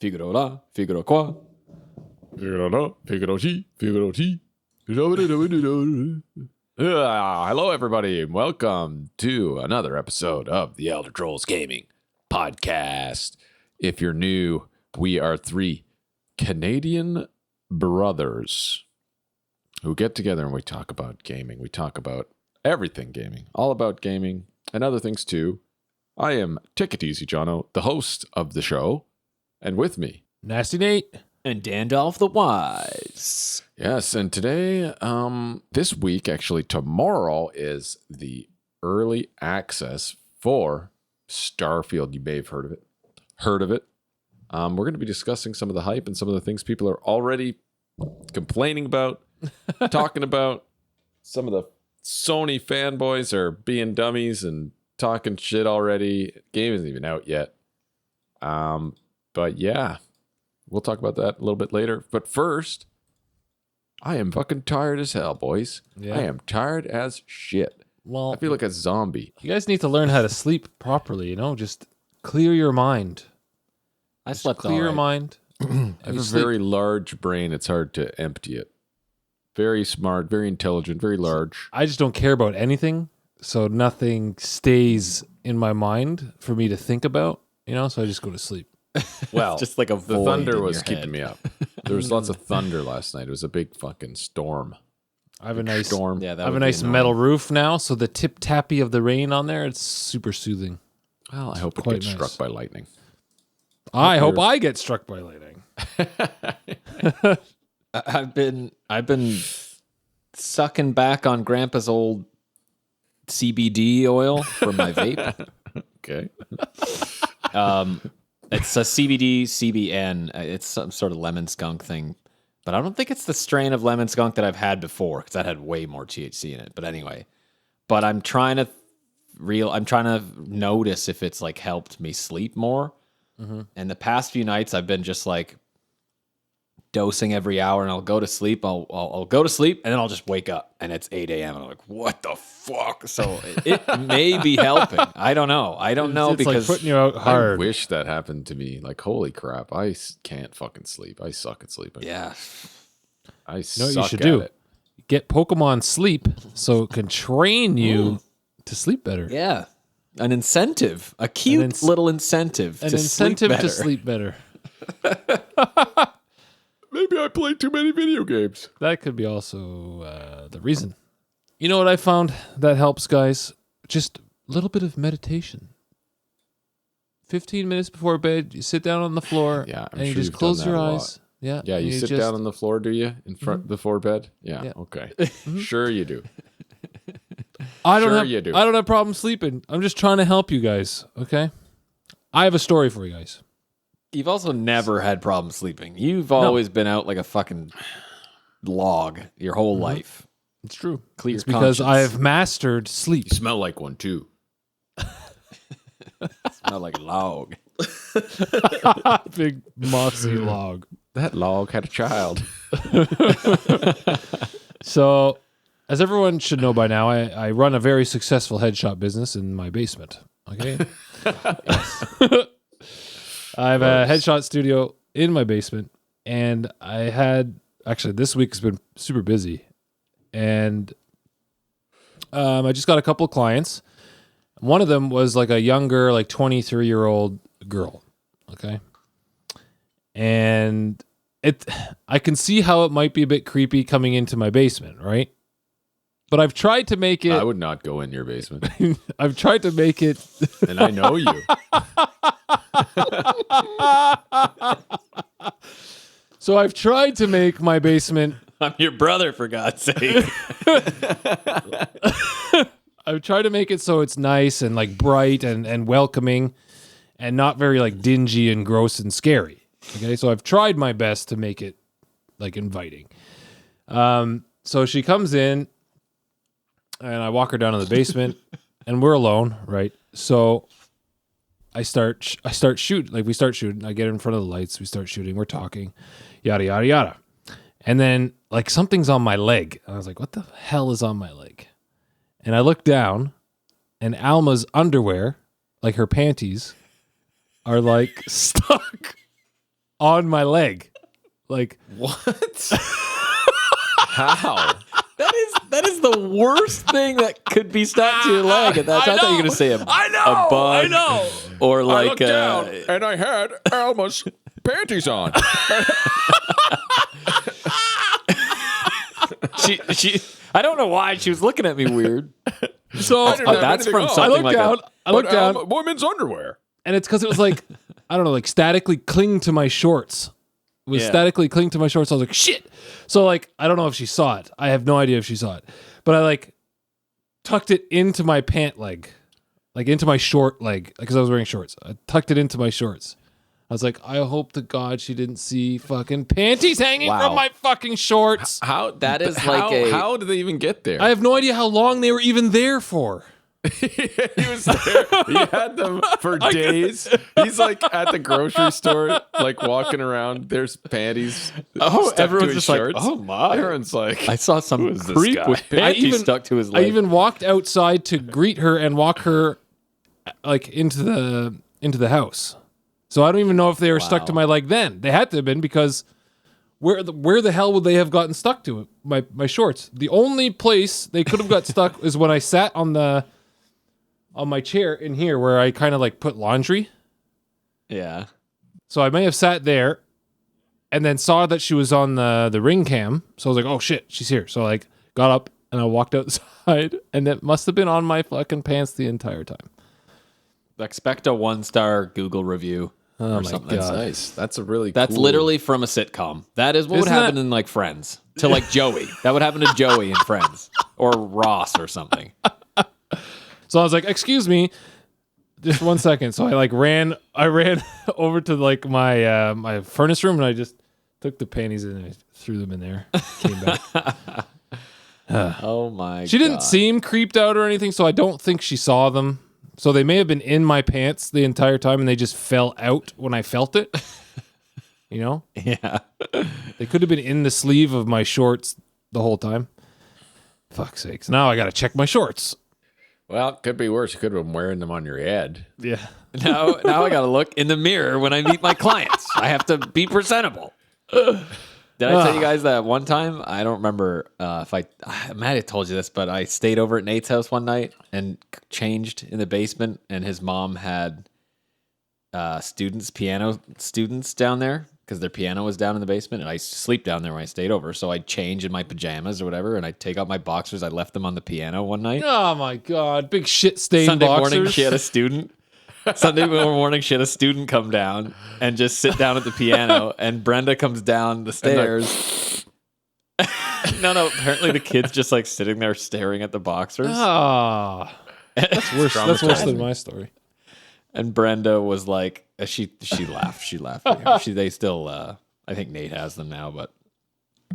Figaro là, Figaro quoi? Figaro là, Figaro ci, Figaro ci. Hello, everybody, and welcome to another episode of the Elder Trolls Gaming Podcast. If you're new, we are three Canadian brothers who get together and we talk about gaming. We talk about everything gaming, all about gaming, and other things too. I am Ticket Easy Jono, the host of the show, and with me, Nasty Nate. And Dandolph the Wise. yes, and today, this week, actually tomorrow, is the early access for Starfield. You may have heard of it. We're going to be discussing some of the hype and some of the things people are already complaining about, talking about. Some of the Sony fanboys are being dummies and talking shit already. Game isn't even out yet. But yeah, we'll talk about that a little bit later. But first, I am fucking tired as hell, boys. Yeah. I am tired as shit. Well, I feel like a zombie. you guys need to learn how to sleep properly, Just clear your mind. I slept Clear your mind. I have a very large brain. It's hard to empty it. Very smart, very intelligent, very large. I just don't care about anything, so nothing stays in my mind for me to think about, So I just go to sleep. Well, Just like a the void thunder in was your keeping head. me up. There was lots of thunder last night. It was a big fucking storm. I have a nice Storm. Yeah, that I have a would be nice annoying. metal roof now, so the tip tappy of the rain on there, it's super soothing. Well, I hope it Quite gets nice. struck by lightning. I hope I get struck by lightning. I've been sucking back on Grandpa's old CBD oil for my vape. Okay. It's a CBD CBN. It's some sort of lemon skunk thing, but I don't think it's the strain of lemon skunk that I've had before because that had way more THC in it. But anyway, I'm trying to notice if it's like helped me sleep more. Mm-hmm. And the past few nights, I've been just like dosing every hour, and I'll go to sleep. I'll go to sleep, and then I'll just wake up, and it's 8 a.m. and I'm like, what the fuck? So it may be helping. I don't know. It's because like putting you out I hard. wish that happened to me. Like, holy crap. I can't fucking sleep. I suck at sleeping. yeah. I You know suck what you should at do? it. Get Pokemon Sleep so it can train you to sleep better. Yeah. An incentive. A cute little incentive An to incentive sleep better. to sleep better. Maybe I play too many video games. That could be also the reason. You know what I found that helps, guys? Just a little bit of meditation. 15 minutes before bed, you sit down on the floor Yeah, I'm and you sure just you've close done your that a lot. eyes. Yeah, Yeah, and you sit just- down on the floor, do you? In front before bed? Yeah, Yeah. okay. Sure you do. I don't Sure have, you do. I don't have problems sleeping. I'm just trying to help you guys, okay? I have a story for you guys. You've also never had problems sleeping. You've always been out like a fucking log your whole life. It's true. Clear It's because conscience. I have mastered sleep. You smell like one too. Smell like a log. Big mossy log. That log had a child. So, as everyone should know by now, I run a very successful headshot business in my basement. Okay. I have a headshot studio in my basement, and this week has been super busy, and I just got a couple of clients. One of them was like a younger, like 23-year-old girl. Okay. And I can see how it might be a bit creepy coming into my basement, right? But I've tried to make it. I would not go in your basement. I've tried to make it. And I know you. So I've tried to make my basement. I'm your brother, for God's sake. I've tried to make it so it's nice and like bright and welcoming, and not very like dingy and gross and scary. Okay, so I've tried my best to make it like inviting. So she comes in, and I walk her down to the basement, and we're alone, right? So I start shooting. Like, we start shooting. I get in front of the lights. We start shooting. We're talking, yada yada yada. And then like something's on my leg, and I was like, "What the hell is on my leg?" And I look down, and Alma's underwear, like her panties, are like stuck on my leg. Like, What? How? That is the worst thing that could be stuck to your leg. At that time, I thought you were going to say a bug. I know. Or I like looked down and I had Alma's panties on. she I don't know why she was looking at me weird. So That's from I something looked like down. I looked down, Women's underwear. and it's because it was like, I don't know, like statically cling to my shorts. It was Yeah. statically cling to my shorts. I was like, shit. So like, I don't know if she saw it. I have no idea if she saw it. But I like tucked it into my pant leg, like into my short leg, because I was wearing shorts. I tucked it into my shorts. I was like, I hope to God she didn't see fucking panties hanging Wow. from my fucking shorts. How That is how, like a- how did they even get there? I have no idea how long they were even there for. He was there. He had them for days. He's like at the grocery store, like walking around. There's panties. Oh, stuck everyone's to his just like, shorts. oh my. Everyone's like, I saw some is this creep guy? with panties stuck to his leg. I even walked outside to greet her and walk her like into the house. So I don't even know if they were stuck to my leg then. They had to have been, because where the hell would they have gotten stuck to my shorts? The only place they could have got stuck is when I sat on my chair in here where I kind of like put laundry. Yeah. So I may have sat there and then saw that she was on the ring cam. So I was like, oh shit, she's here. So I like got up and I walked outside, and it must have been on my fucking pants the entire time. Expect a 1-star Google review. Oh or my something. God. nice. That's a really That's cool- literally from a sitcom. That is what Isn't would happen that- in like Friends to like Joey. That would happen to Joey in Friends or Ross or something. So I was like, excuse me, just 1 second. So I ran over to like my my furnace room, and I just took the panties and I threw them in there. Came back. Oh my She didn't God. seem creeped out or anything, so I don't think she saw them. So they may have been in my pants the entire time, and they just fell out when I felt it. You know? Yeah. They could have been in the sleeve of my shorts the whole time. Fuck's sakes. Now I got to check my shorts. Well, it could be worse. You could have been wearing them on your head. Yeah. Now I got to look in the mirror when I meet my clients. I have to be presentable. Did I tell you guys that one time? I don't remember if I might have told you this, but I stayed over at Nate's house one night and changed in the basement, and his mom had piano students down there because their piano was down in the basement, and I used to sleep down there when I stayed over. So I'd change in my pajamas or whatever, and I'd take out my boxers. I left them on the piano one night. Oh my God. Big shit stained Sunday boxers. morning, she had a student. Sunday morning, she had a student come down and just sit down at the piano, and Brenda comes down the stairs. No, apparently the kid's just like sitting there staring at the boxers. Ah. That's worse. That's worse than my story. And Brenda was like, she laughed. She laughed. At him. They still, I think Nate has them now, but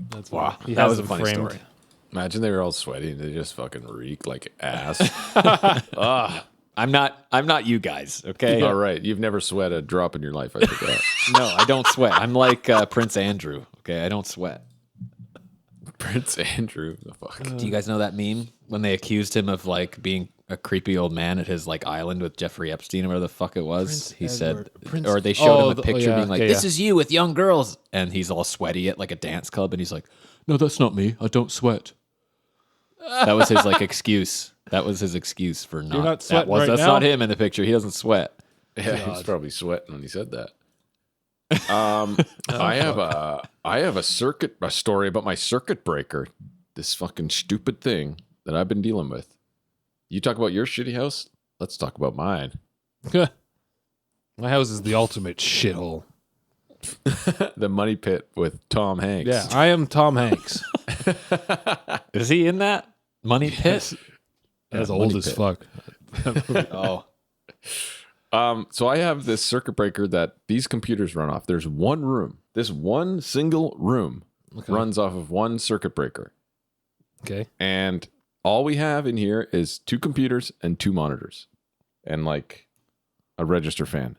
That's wow, He that has was a them funny framed. story. Imagine they were all sweaty and they just fucking reek like ass. I'm not you guys, okay? All right. You've never sweat a drop in your life, I forgot. No, I don't sweat. I'm like Prince Andrew, okay? I don't sweat. Prince Andrew. The fuck. Do you guys know that meme when they accused him of like being a creepy old man at his like island with Jeffrey Epstein or whatever the fuck it was? He said, or they showed him a picture being like, "This is you with young girls," and he's all sweaty at like a dance club, and he's like, "No, that's not me. I don't sweat." That was his like excuse. That was his excuse for not. not sweating right that's now? not him in the picture. He doesn't sweat. Yeah, he was probably sweating when he said that. I have a story about my circuit breaker. This fucking stupid thing that I've been dealing with. You talk about your shitty house. Let's talk about mine. My house is the ultimate shithole. The money pit with Tom Hanks. Yeah, I am Tom Hanks. Is he in that Money Pit? That's Money old as Pit. fuck. Oh, So I have this circuit breaker that these computers run off. There's one room. This one single room runs off of one circuit breaker. Okay. And all we have in here is 2 computers and 2 monitors and like a register fan.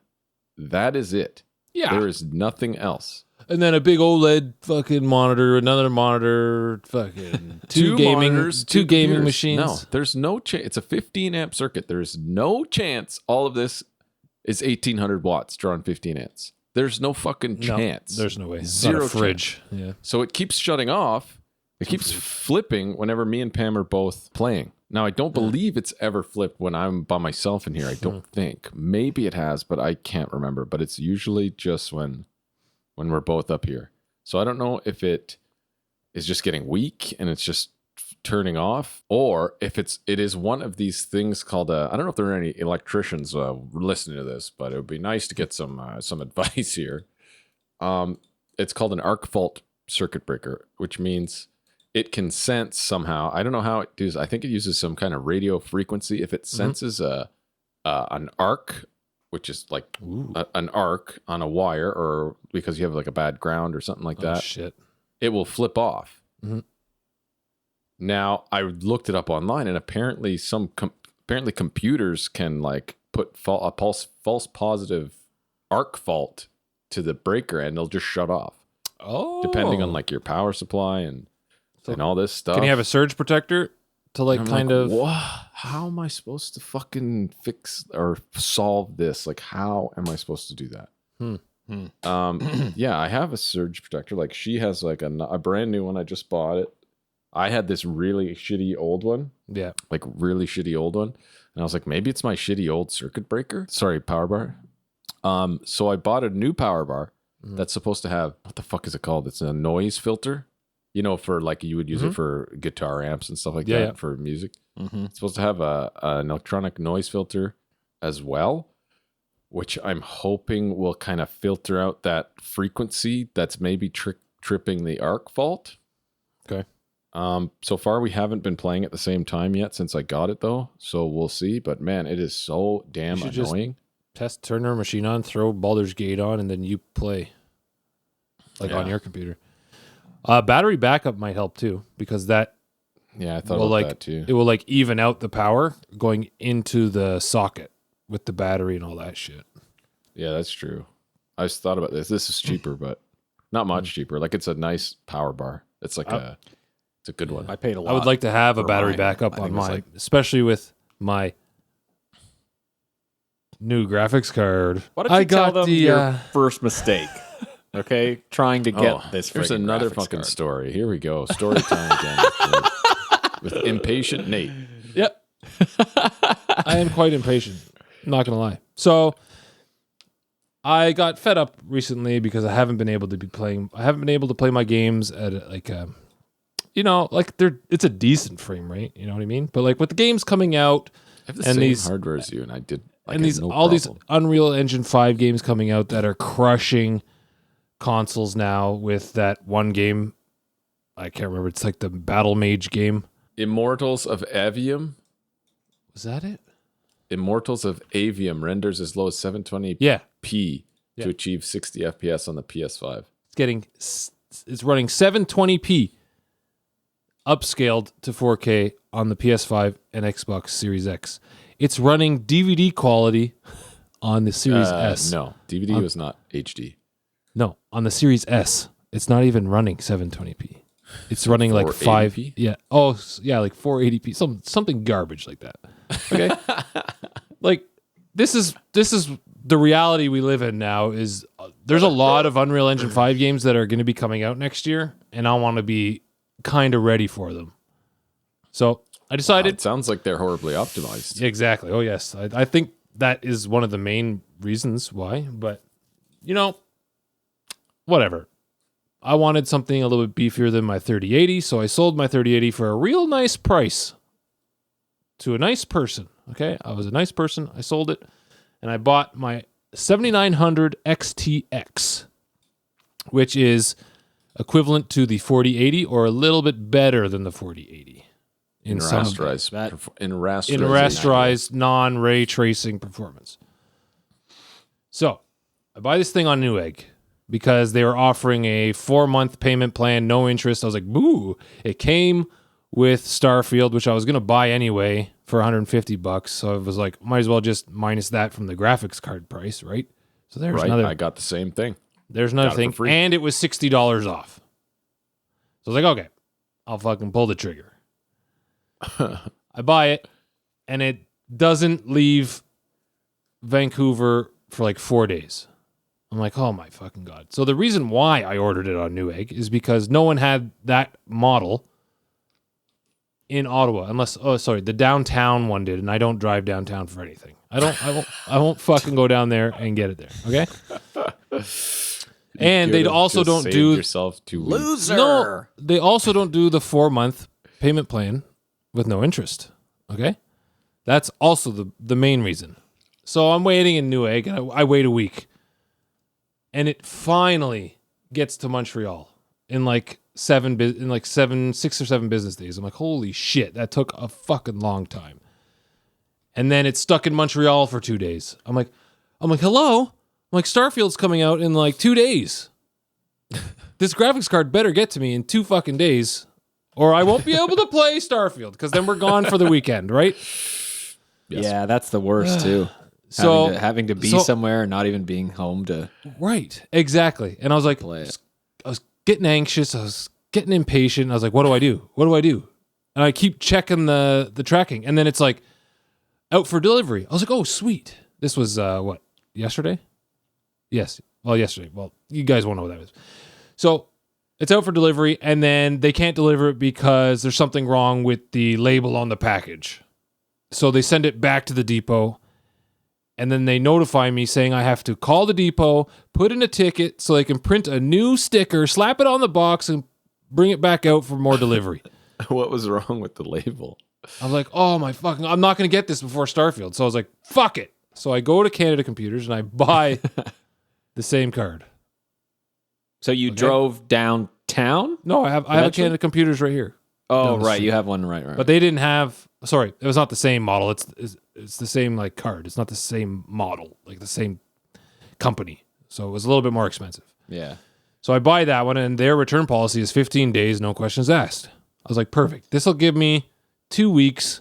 That is it. Yeah. There is nothing else. And then a big OLED fucking monitor, another monitor, fucking two gaming monitors, two gaming computers. machines. No, there's no chance. It's a 15 amp circuit. There's no chance all of this is 1800 watts drawing 15 amps. There's no fucking No, chance. there's no way. It's Zero not a fridge. Yeah. So it keeps shutting off. It keeps flipping whenever me and Pam are both playing. Now, I don't believe it's ever flipped when I'm by myself in here. I don't think. Maybe it has, but I can't remember. But it's usually just when we're both up here. So I don't know if it is just getting weak and it's just turning off, or if it is one of these things called I don't know if there are any electricians listening to this, but it would be nice to get some advice here. It's called an arc fault circuit breaker, which means it can sense somehow. I don't know how it does. I think it uses some kind of radio frequency. If it senses an arc, which is like an arc on a wire, or because you have like a bad ground or something like that, Shit. it will flip off. Mm-hmm. Now, I looked it up online, and apparently apparently computers can like put a false positive arc fault to the breaker, and they'll just shut off. Oh. Depending on like your power supply and all this stuff. Can you have a surge protector to like kind of? How am I supposed to fucking fix or solve this? Like, how am I supposed to do that? Yeah, I have a surge protector. Like, she has like a brand new one. I just bought it. I had this really shitty old one. Yeah. Like, really shitty old one. And I was like, maybe it's my shitty old circuit breaker. Sorry, power bar. So I bought a new power bar that's supposed to have, what the fuck is it called? It's a noise filter. You know, for like you would use it for guitar amps and stuff like that for music. It's supposed to have an electronic noise filter as well, which I'm hoping will kind of filter out that frequency that's maybe tripping the arc fault. Okay. So far we haven't been playing at the same time yet since I got it though, so we'll see. But man, it is so damn annoying. Turn our machine on, throw Baldur's Gate on, and then you play on your computer. Battery backup might help too, because that I thought about that too. It will like even out the power going into the socket with the battery and all that shit. Yeah, that's true. I just thought about this. This is cheaper, but not much cheaper. Like, it's a nice power bar. It's like it's a good one. I paid a lot. I would like to have a battery mine. backup I on think it was mine, like- especially with my new graphics card. Why don't you tell them your first mistake? Okay, trying to get this. Here's friggin' another graphics fucking card. story. Here we go. Story time again with impatient Nate. Yep. I am quite impatient. I'm not gonna lie. So I got fed up recently because I haven't been able to play my games at it's a decent frame rate. You know what I mean? But like with the games coming out, I have the and same these hardware as you, and I did. Like, and these these Unreal Engine 5 games coming out that are crushing consoles now with that one game. I can't remember. It's like the Battle Mage game. Immortals of Avium. Was that it? Immortals of Avium renders as low as 720p Yeah. to achieve 60 FPS on the PS5. It's running 720p upscaled to 4K on the PS5 and Xbox Series X. It's running DVD quality on the Series S. No, DVD was not HD. No, on the Series S. It's not even running 720p. It's running like 5. Yeah. Oh, yeah, like 480p. Something garbage like that. Okay. Like this is the reality we live in now. Is there's a lot of Unreal Engine 5 games that are going to be coming out next year, and I want to be kind of ready for them. So I decided. It sounds like they're horribly optimized. Exactly. Oh yes, I think that is one of the main reasons why. But whatever. I wanted something a little bit beefier than my 3080, so I sold my 3080 for a real nice price to a nice person. Okay, I was a nice person. I sold it, and I bought my 7900 XTX, which is equivalent to the 4080 or a little bit better than the 4080 In rasterized non-ray tracing performance. So I buy this thing on Newegg because they were offering a 4-month payment plan, no interest. I was like, boo. It came with Starfield, which I was going to buy anyway for $150. So I was like, might as well just minus that from the graphics card price, right? So there's another. I got the same thing. There's another thing. And it was $60 off. So I was like, okay, I'll fucking pull the trigger. I buy it, and it doesn't leave Vancouver for like 4 days. I'm like, oh my fucking God. So the reason why I ordered it on Newegg is because no one had that model in Ottawa, unless, the downtown one did, and I don't drive downtown for anything. I won't fucking go down there and get it there. Okay. And they also don't do yourself to Loser. No, they also don't do the 4-month payment plan with no interest. Okay. That's also the main reason. So I'm waiting in Newegg, and I wait a week. And it finally gets to Montreal in like 6 or 7 business days. I'm like, holy shit, that took a fucking long time. And then it's stuck in Montreal for 2 days. I'm like, hello? I'm like, Starfield's coming out in like 2 days. This graphics card better get to me in 2 fucking days, or I won't be able to play Starfield, because then we're gone for the weekend, right? Yes. Yeah, that's the worst too. So having to be somewhere and not even being home to right, exactly. And I was like, I was getting anxious. I was getting impatient. I was like, what do I do? What do I do? And I keep checking the tracking, and then it's like out for delivery. I was like, oh sweet. This was yesterday? Yes. Well, yesterday. Well, you guys won't know what that is. So it's out for delivery, and then they can't deliver it because there's something wrong with the label on the package. So they send it back to the depot. And then they notify me saying I have to call the depot, put in a ticket so they can print a new sticker, slap it on the box, and bring it back out for more delivery. What was wrong with the label? I was like, oh my fucking, I'm not going to get this before Starfield. So I was like, fuck it. So I go to Canada Computers and I buy the same card. So you drove downtown? No, I have a Canada Computers right here. Oh, right. You have one right. But they didn't have, sorry, it was not the same model. It's the same like card. It's not the same model, like the same company. So it was a little bit more expensive. Yeah. So I buy that one, and their return policy is 15 days, no questions asked. I was like, perfect. This will give me 2 weeks,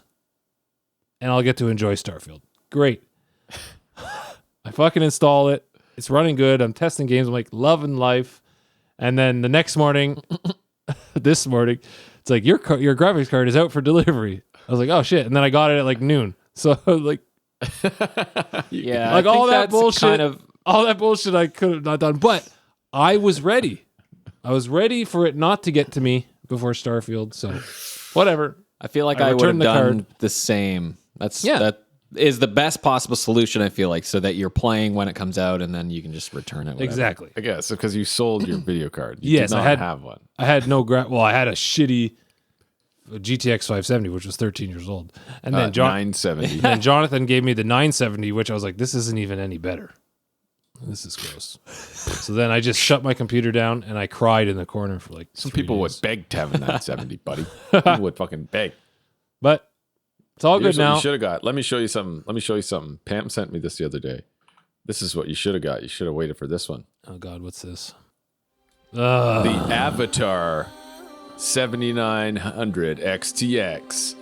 and I'll get to enjoy Starfield. Great. I fucking install it. It's running good. I'm testing games. I'm like loving life. And then the next morning, this morning, it's like your graphics card is out for delivery. I was like, oh shit. And then I got it at like noon. So like, yeah, like all that bullshit, all that bullshit I could have not done, but I was ready. I was ready for it not to get to me before Starfield. So whatever. I feel like I would have done the same. That is the best possible solution, I feel like, so that you're playing when it comes out and then you can just return it. Whatever. Exactly. I guess because you sold your video card. You yes, did not have one. I had no I had a shitty GTX 570, which was 13 years old. And then 970. And Jonathan gave me the 970, which I was like, this isn't even any better. This is gross. So then I just shut my computer down and I cried in the corner for like Some people would beg to have a 970, buddy. People would fucking beg. But it's all Here's good now. You should have got. Let me show you something. Pam sent me this the other day. This is what you should have got. You should have waited for this one. Oh God, what's this? The Avatar 7900 XTX.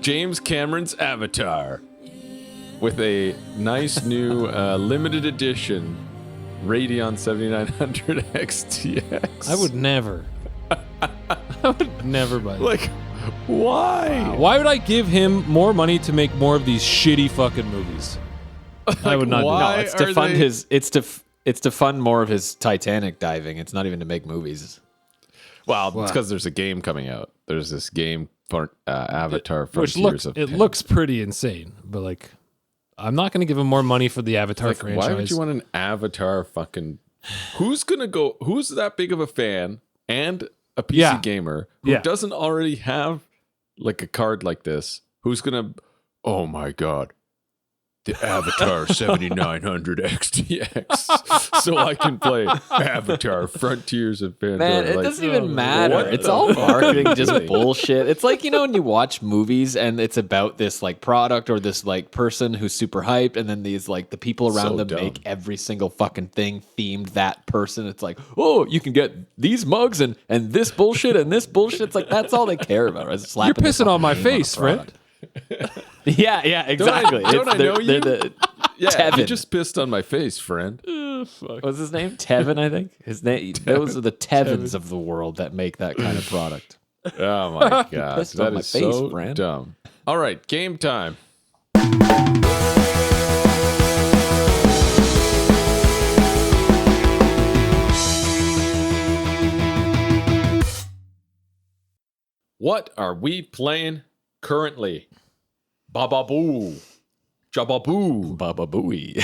James Cameron's Avatar. With a nice new limited edition Radeon 7900 XTX. I would never buy that. Like, why? Why would I give him more money to make more of these shitty fucking movies? I would not do why that. It's to fund it's to fund more of his Titanic diving. It's not even to make movies. Well, it's because there's a game coming out. There's this game for Avatar Which Frontiers of it Pan. looks pretty insane, but like, I'm not going to give him more money for the Avatar Like, franchise. why would you want an Avatar fucking... Who's that big of a fan and a PC gamer who doesn't already have like a card like this? Who's going to... Oh my God. The Avatar 7900 XTX, so I can play Avatar Frontiers of Pandora. Man, it doesn't even matter. It's all marketing, just bullshit. It's like, when you watch movies and it's about this like product or this like person who's super hyped, and then these like the people around them make every single fucking thing themed that person. It's like, oh, you can get these mugs and this bullshit and this bullshit. It's like that's all they care about. Right? You're pissing on my face, friend. Yeah, exactly. Don't I know you? Yeah, Tevin. you just pissed on my face, friend. What's his name? Tevin, I think. His name. Those are the Tevins of the world that make that kind of product. Oh my God, Pissed that on my is face, so friend. dumb. All right, game time. What are we playing currently? Baba Boo. Jabba Boo. Baba Booey.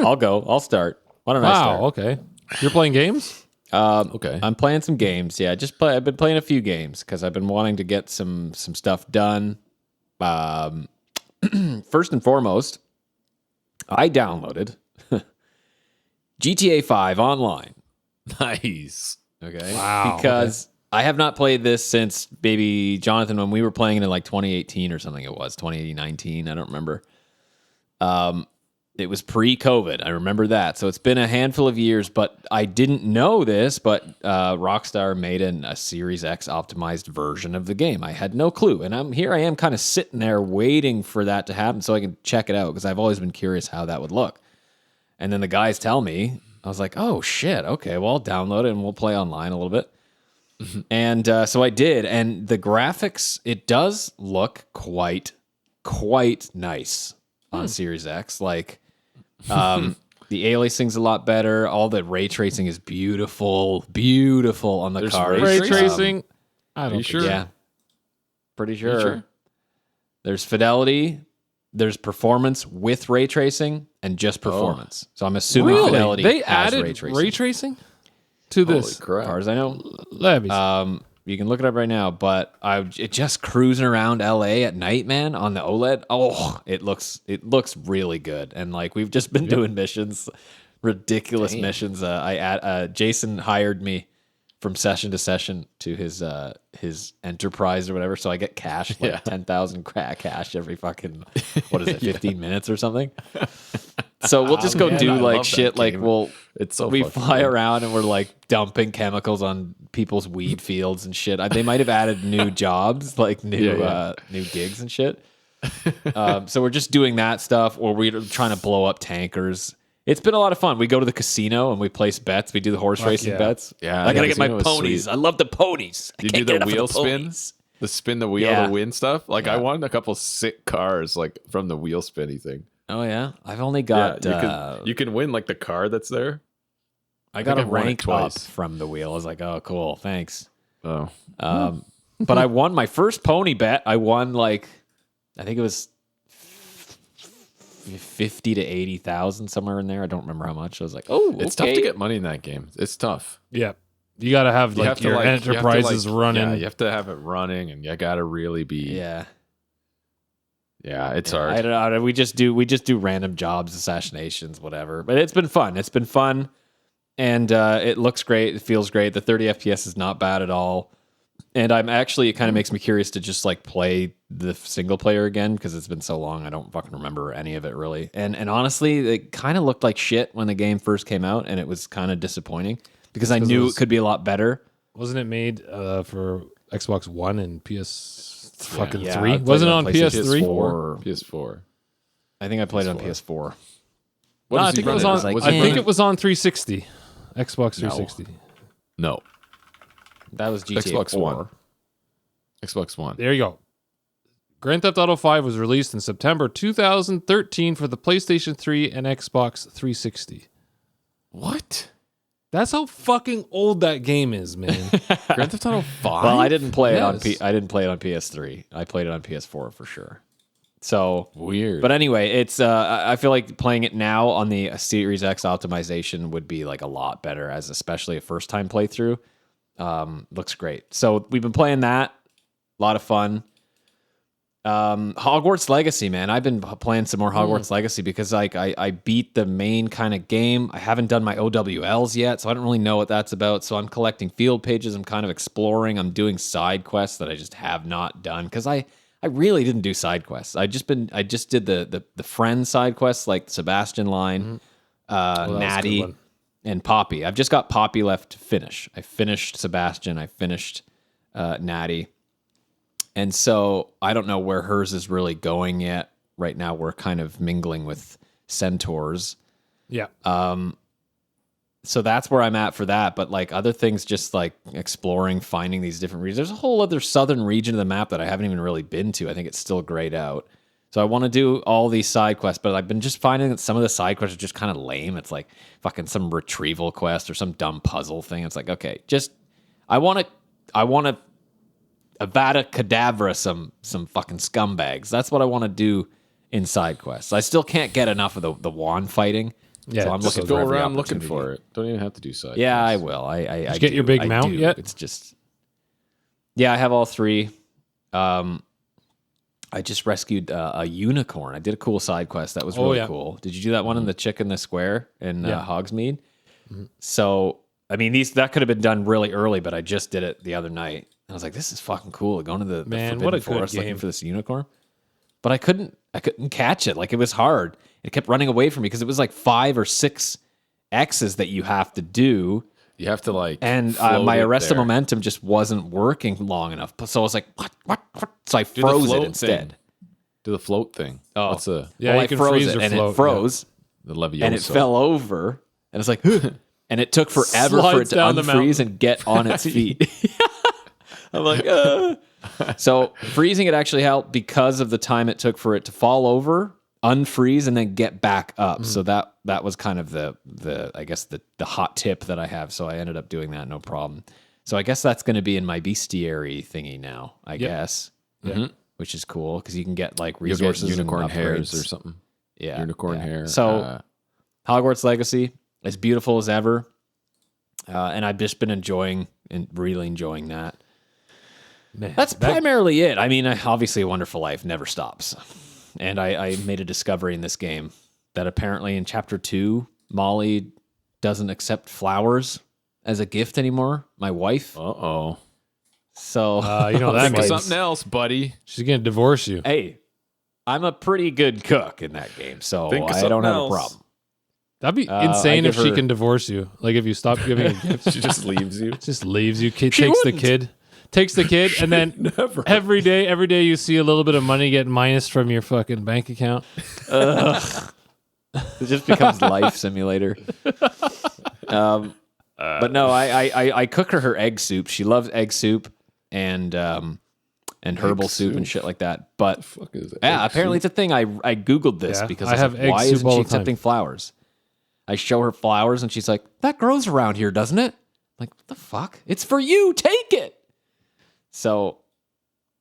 I'll go. I'll start. Why don't I start? Wow. Okay. You're playing games? Okay. I'm playing some games. Yeah, I've been playing a few games because I've been wanting to get some stuff done. First and foremost, I downloaded GTA 5 online. Nice. Okay. Wow, Because I have not played this since maybe Jonathan when we were playing it in like 2018 or something. It was 2019. I don't remember. It was pre-COVID. I remember that. So it's been a handful of years, but I didn't know this, but Rockstar made a Series X optimized version of the game. I had no clue. And I am kind of sitting there waiting for that to happen so I can check it out because I've always been curious how that would look. And then the guys tell me, I was like, oh shit, okay, well I'll download it and we'll play online a little bit. And so I did. And the graphics, it does look quite nice on Series X. Like, the aliasing's a lot better. All the ray tracing is beautiful on the There's cars. Ray tracing? I don't sure? Yeah, pretty sure. sure? There's fidelity. There's performance with ray tracing and just performance. So I'm assuming Really? fidelity They has added ray tracing. to Holy this? As crap. far as I know. Let me see. You can look it up right now, but it just cruising around LA at night, man, on the OLED. Oh, it looks really good. And like we've just been doing missions, ridiculous missions. Jason hired me from session to session to his enterprise or whatever, so I get cash like 10,000 cash every fucking 15 minutes or something. So we'll just go do I like love shit. that Like game. we fucking fly fun. around and we're like dumping chemicals on people's weed fields and shit. They might have added new jobs, like new gigs and shit. So we're just doing that stuff, or we're trying to blow up tankers. It's been a lot of fun. We go to the casino and we place bets. We do the horse racing yeah. bets. Yeah, I gotta the get my casino is ponies. sweet. I love the ponies. I You can't do get the enough of wheel ponies. spin the wheel Yeah. to win stuff. Like I Yeah. won a couple sick cars like from the wheel spinny thing. Oh yeah, I've only got. You can win like the car that's there. I got a I've won it rank up twice. from the wheel. I was like, oh cool, thanks. Oh, But I won my first pony bet. I won like, I think it was 50 to 80,000 somewhere in there. I don't remember how much. I was like, oh, it's tough to get money in that game. It's tough. Yeah. You got to have You like have to your like enterprises running. Yeah, you have to have it running, and you got to really be. Yeah. Yeah, it's I hard. don't know. We just do random jobs, assassinations, whatever. But it's been fun. It's been fun, and it looks great. It feels great. The 30 FPS is not bad at all. And it kind of makes me curious to just like play the single player again because it's been so long. I don't fucking remember any of it really. And honestly, it kind of looked like shit when the game first came out, and it was kind of disappointing because I knew it could be a lot better. Wasn't it made for Xbox One and PS fucking Yeah, I 3? played Wasn't it it on on PlayStation PS3? PS4. PS4. I think I played it on PS4. What No, does I he think it run was it? on. Was like, it I think running- it was on 360, Xbox 360. No, That was GTA Xbox 4. One. Xbox One. There you go. Grand Theft Auto 5 was released in September 2013 for the PlayStation 3 and Xbox 360. What? That's how fucking old that game is, man. Grand Theft Auto 5? Well, I didn't play it on Yes. I didn't play it on PS3. I played it on PS4 for sure. So Weird. But anyway, it's I feel like playing it now on the Series X optimization would be like a lot better, as especially a first time playthrough. Looks great. So we've been playing that. A lot of fun. Hogwarts Legacy, man. I've been playing some more Hogwarts Legacy because like I beat the main kind of game. I haven't done my OWLs yet, so I don't really know what that's about. So I'm collecting field pages. I'm kind of exploring. I'm doing side quests that I just have not done because I really didn't do side quests. I just did the friend side quests like Sebastian line, that was a good Natty, one. and Poppy. I've just got Poppy left to finish. I finished Sebastian. I finished Natty. And so I don't know where hers is really going yet. Right now we're kind of mingling with centaurs. Yeah. So that's where I'm at for that. But like other things, just like exploring, finding these different regions. There's a whole other southern region of the map that I haven't even really been to. I think it's still grayed out. So I want to do all these side quests, but I've been just finding that some of the side quests are just kind of lame. It's like fucking some retrieval quest or some dumb puzzle thing. It's like, okay, just I want to Avada Kedavra some fucking scumbags. That's what I want to do in side quests. I still can't get enough of the wand fighting. Yeah, so I'm Just looking go for every around looking opportunity. for it. Don't even have to do side. Yeah, I quests. will. I you get your big mount yet? It's just, yeah, I have all 3. I just rescued a unicorn. I did a cool side quest that was really cool. Did you do that one in the Chick in the Square in Hogsmeade? So, I mean, that could have been done really early, but I just did it the other night. And I was like, this is fucking cool. Going to the Man, Forbidden what a good Forest looking game. for this unicorn. But I couldn't catch it. Like, it was hard. It kept running away from me because it was like 5 or 6 X's that you have to do. You have to like, And float my it arrest of there. momentum just wasn't working long enough. So I was like, what? So I froze it float instead. thing. Do the float thing. Oh. What's the Yeah, Well, you I can froze freeze it, or and float, it froze, Leviosa? and it fell over, and it's like, and it took forever for Slides it to down the unfreeze and get on its feet. I'm like, So freezing it actually helped because of the time it took for it to fall over, unfreeze, and then get back up. So that was kind of the I guess the hot tip that I have. So I ended up doing that, no problem. So I guess that's going to be in my bestiary thingy now, I guess. Yeah. Which is cool because you can get like You'll get resources, unicorn and hairs upgrades. or something. Yeah, Unicorn yeah. hair. So Hogwarts Legacy, as beautiful as ever, and I've just been enjoying and really enjoying that. Man, That's primarily it. I mean, obviously, A Wonderful Life never stops, and I made a discovery in this game that apparently in Chapter 2, Molly doesn't accept flowers as a gift anymore. My wife. Uh-oh. So you know that Think of means something else, buddy. she's gonna divorce you. hey, I'm a pretty good cook in that game, so Think of I don't something have else. a problem. That'd be I insane give if she her- can divorce you. Like if you stop giving a gift, She just leaves you. just leaves you. Kid She takes wouldn't. the kid, and then Never. every day you see a little bit of money get minus from your fucking bank account. It just becomes life simulator. But no, I cook her egg soup. She loves egg soup and herbal soup and soup? shit like that. But Fuck is it? yeah, Egg apparently soup? it's a thing. I googled this Yeah, because I I was have like, egg why soup isn't all she the time. accepting flowers? I show her flowers and she's like, that grows around here, doesn't it? I'm like, what the fuck? It's for you. Take it. So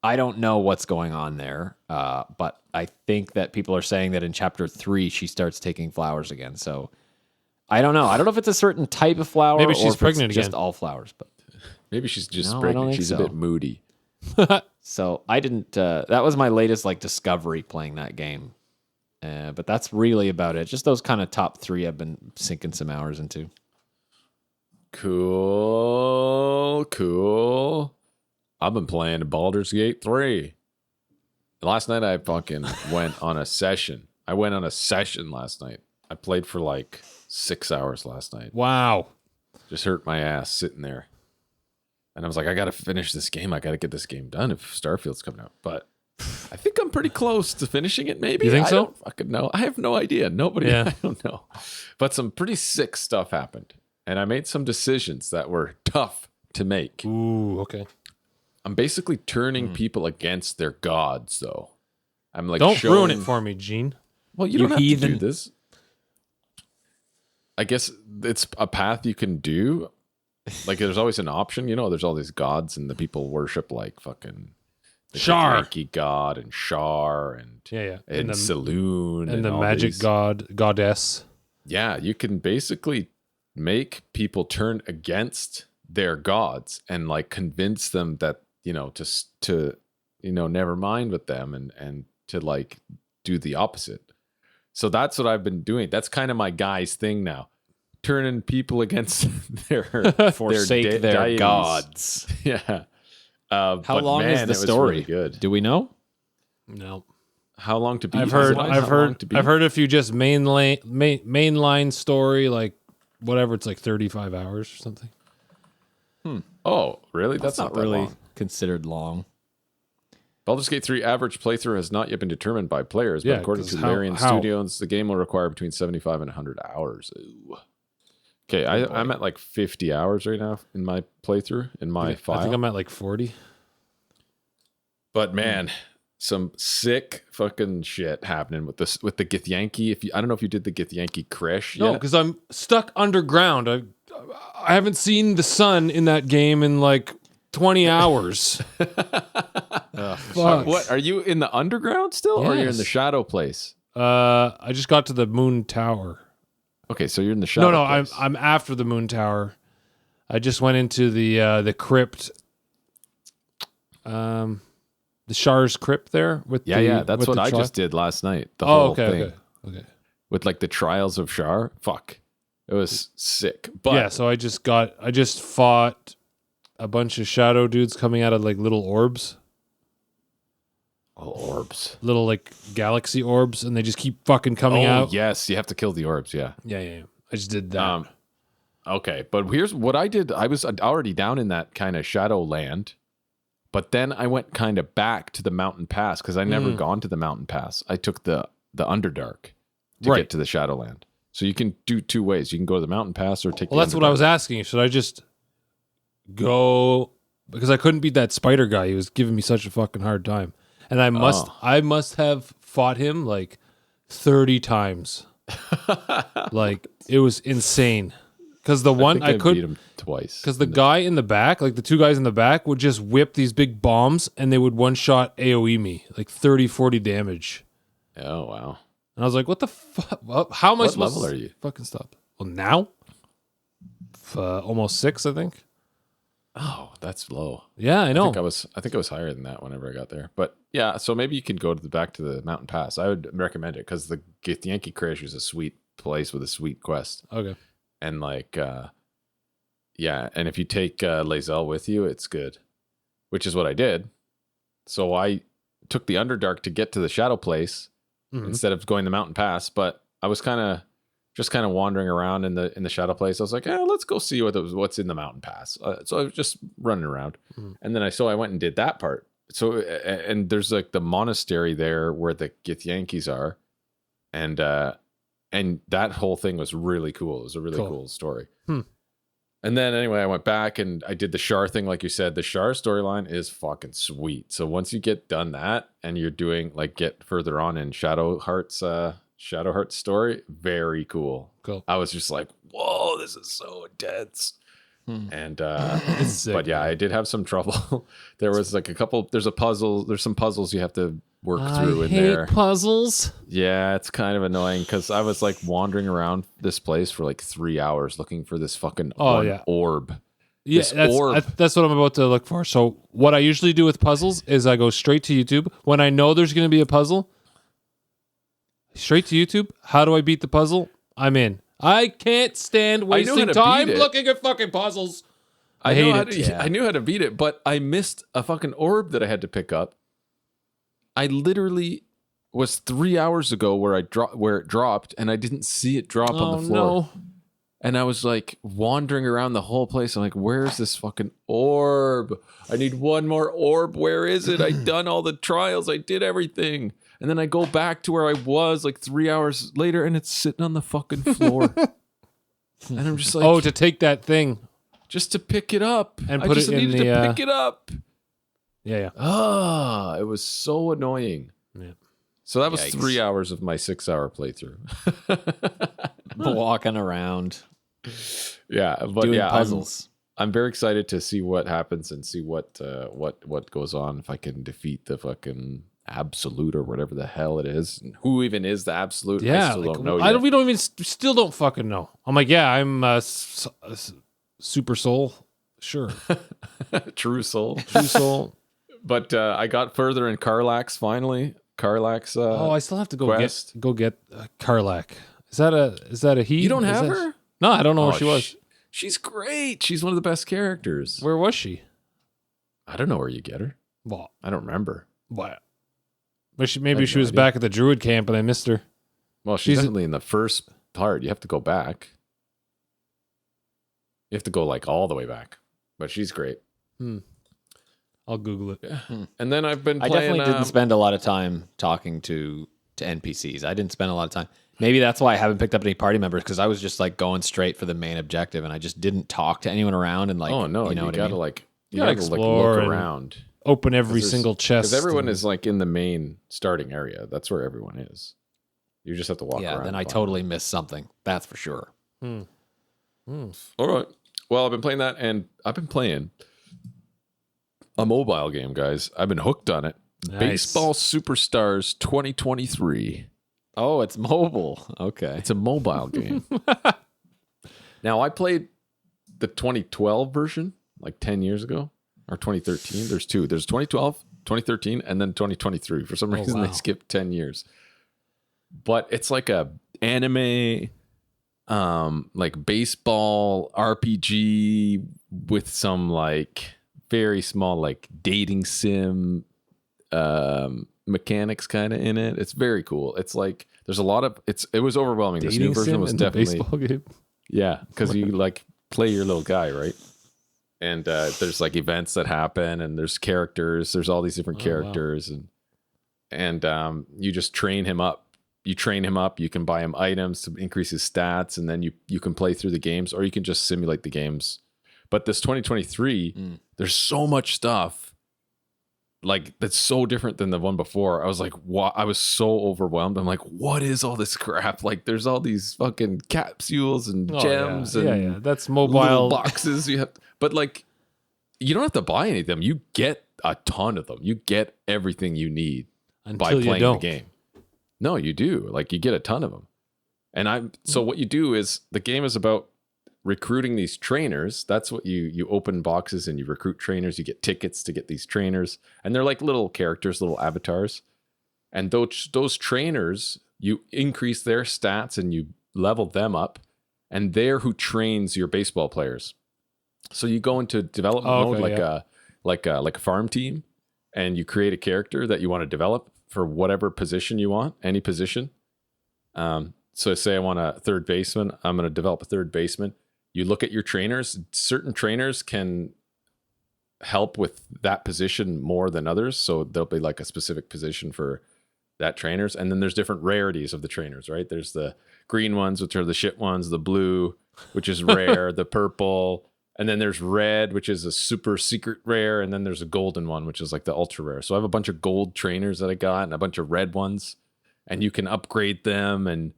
I don't know what's going on there, but I think that people are saying that in Chapter 3 she starts taking flowers again. So I don't know. I don't know if it's a certain type of flower. Maybe or she's if it's pregnant just again. all flowers. But Maybe she's just No, I don't pregnant. think She's so. a bit moody. so I didn't. That was my latest like discovery playing that game. But that's really about it. Just those kind of top 3 I've been sinking some hours into. Cool. I've been playing Baldur's Gate 3. Last night I fucking went on a session. I went on a session last night. I played for like 6 hours last night. Wow. Just hurt my ass sitting there. And I was like, I got to finish this game. I got to get this game done if Starfield's coming out. But I think I'm pretty close to finishing it, maybe. You think I so? don't fucking know. I have no idea. Nobody, Yeah. I don't know. But some pretty sick stuff happened. And I made some decisions that were tough to make. Ooh, okay. I'm basically turning people against their gods, though. I'm like, Don't ruin it showing- for me, Gene. Well, you You don't have to heathen. do this. I guess it's a path you can do. Like, there's always an option, you know. There's all these gods, and the people worship like fucking the Shar. Yankee god and Shar and Yeah. and the, Saloon and the all magic these. goddess. Yeah, you can basically make people turn against their gods and like convince them that, you know, to you know, never mind with them and to like do the opposite. So that's what I've been doing. That's kind of my guy's thing now. Turning people against their Forsake their deities. gods. Yeah. How But long man, is it the was story? really good. Do we know? No. How long to beat? I've heard How I've long to heard beat? I've heard if you just mainline story, like whatever, it's like 35 hours or something. Oh, really? That's not that really long. considered long. Baldur's Gate 3 average playthrough has not yet been determined by players, but Yeah, according to 'cause how- Larian how? Studios, the game will require between 75 and 100 hours. Ooh. Okay, I'm at like 50 hours right now in my playthrough, in my file. I think I'm at like 40. But man, some sick fucking shit happening with this with the Githyanki. I don't know if you did the Githyanki Kresh No, yet. because I'm stuck underground. I haven't seen the sun in that game in like 20 hours. Fuck. What are you in the underground still, or you're in the Yes. shadow place? I just got to the moon tower. Okay, so you're in the shadow. No, place. I'm after the moon tower. I just went into the crypt. The Shar's crypt there with Yeah, that's with what the I tri- just did last night. The Oh, whole okay, thing okay. with like the trials of Shar. Fuck, it was sick. But Yeah, so I just fought a bunch of shadow dudes coming out of like little orbs, orbs. little like galaxy orbs, and they just keep fucking coming Oh out. yes, you have to kill the orbs. Yeah. Yeah. I just did that. Okay, but here's what I did. I was already down in that kind of shadow land, but then I went kind of back to the mountain pass because I never gone to the mountain pass. I took the Underdark to Right. get to the Shadowland. So you can do two ways. You can go to the mountain pass or take. Well, the that's what I Underdark. was asking. Should I just go because I couldn't beat that spider guy? He was giving me such a fucking hard time, and I must have fought him like 30 times. Like it was insane. Because the one I beat could, him twice. because the guy in the back, like the two guys in the back, would just whip these big bombs and they would one shot AoE me like 30, 40 damage. Oh wow. And I was like, what the fuck? Well, how am I What supposed level to are you? fucking stop? Well, now? Almost 6, I think. Oh, that's low. Yeah, I know. I think I was higher than that whenever I got there. But yeah, so maybe you can go to back to the mountain pass. I would recommend it because the Yankee Crash is a sweet place with a sweet quest. Okay. And like yeah, and if you take Lae'zel with you, it's good. Which is what I did. So I took the Underdark to get to the Shadow Place instead of going the mountain pass, but I was kind of wandering around in the Shadow Place. I was like, let's go see what's in the mountain pass. So I was just running around. And then I went and did that part. So and there's like the monastery there where the Githyanki's are. And that whole thing was really cool. It was a really cool story. And then anyway, I went back and I did the Shar thing. Like you said, the Shar storyline is fucking sweet. So once you get done that and you're doing like get further on in Shadowheart's story, very cool. Cool. I was just like, whoa, this is so intense. And It's sick, but yeah, man. I did have some trouble. There was like there's some puzzles you have to work through in there. puzzles. Yeah, it's kind of annoying because I was like wandering around this place for like 3 hours looking for this fucking orb. Yeah, This orb. that's what I'm about to look for. So what I usually do with puzzles is I go straight to YouTube. When I know there's going to be a puzzle, straight to YouTube. How do I beat the puzzle? I'm in. I can't stand wasting to time beat it. looking at fucking puzzles. I knew hate how it. to- I knew how to beat it, but I missed a fucking orb that I had to pick up. I literally was 3 hours ago where it dropped, and I didn't see it drop on the floor. No. And I was like wandering around the whole place. I'm like, where's this fucking orb? I need one more orb. Where is it? I done all the trials. I did everything. And then I go back to where I was like 3 hours later, and it's sitting on the fucking floor. And I'm just like, Oh, to take that thing. just to pick it up. And I put just it in needed the, to pick it up. Yeah. It was so annoying. Yeah. So that was Yikes. 3 hours of my 6 hour playthrough. Walking around, Yeah, but doing yeah, puzzles. I'm very excited to see what happens and see what goes on if I can defeat the fucking absolute or whatever the hell it is. And who even is the absolute? Yeah. I still don't know I yet. don't, we don't even, still don't fucking know. I'm like, yeah, I'm super soul. Sure. True soul. True soul. But I got further in Karlax finally. Karlax. I still have to go quest. get Karlak. Is that a he? You don't Is have that- her? No, I don't know Oh, where she was. She's great. She's one of the best characters. Where was she? I don't know where you get her. What? I don't remember. What? Maybe have she no was idea. back at the Druid camp and I missed her. Well, she's definitely in the first part. You have to go back. You have to go like all the way back. But she's great. I'll Google it. And then I've been I playing. definitely didn't spend a lot of time talking to NPCs. I didn't spend a lot of time. Maybe that's why I haven't picked up any party members because I was just like going straight for the main objective and I just didn't talk to anyone around and like. oh no, you know you what gotta I mean? like you gotta gotta like explore look and- around Open every single chest. because everyone and- is like in the main starting area. That's where everyone is. You just have to walk Yeah, around. then I and find totally missed something. That's for sure. them. All right. Well, I've been playing that, and I've been playing a mobile game, guys. I've been hooked on it. Nice. Baseball Superstars 2023. Oh, it's mobile. Okay. It's a mobile game. Now, I played the 2012 version like 10 years ago or 2013. There's two. There's 2012, 2013, and then 2023. For some reason, wow. they skipped 10 years. But it's like a anime, like baseball RPG with some like very small like dating sim mechanics kind of in it. It's very cool. It's like there's a lot of it was overwhelming. This new version was definitely baseball game. yeah, because you like play your little guy, right? And there's like events that happen, and there's characters. There's all these different characters, and you just train him up. You train him up. You can buy him items to increase his stats, and then you can play through the games, or you can just simulate the games. But this 2023, there's so much stuff like that's so different than the one before. I was like, what? I was so overwhelmed. I'm like, what is all this crap? Like, there's all these fucking capsules and gems and That's little mobile boxes. You have, but like, you don't have to buy any of them. You get a ton of them. You get everything you need by playing the game. No, you do. Like, you get a ton of them. And so what you do is the game is about recruiting these trainers. That's what you open boxes and you recruit trainers. You get tickets to get these trainers, and they're like little characters, little avatars. And those trainers, you increase their stats and you level them up, and they're who trains your baseball players. So you go into development mode like a farm team, and you create a character that you want to develop for whatever position you want, any position. So say I want a third baseman, I'm going to develop a third baseman. You look at your trainers. Certain trainers can help with that position more than others. So there'll be like a specific position for that trainers. And then there's different rarities of the trainers, right? There's the green ones, which are the shit ones, the blue, which is rare, the purple. And then there's red, which is a super secret rare. And then there's a golden one, which is like the ultra rare. So I have a bunch of gold trainers that I got and a bunch of red ones. And you can upgrade them, and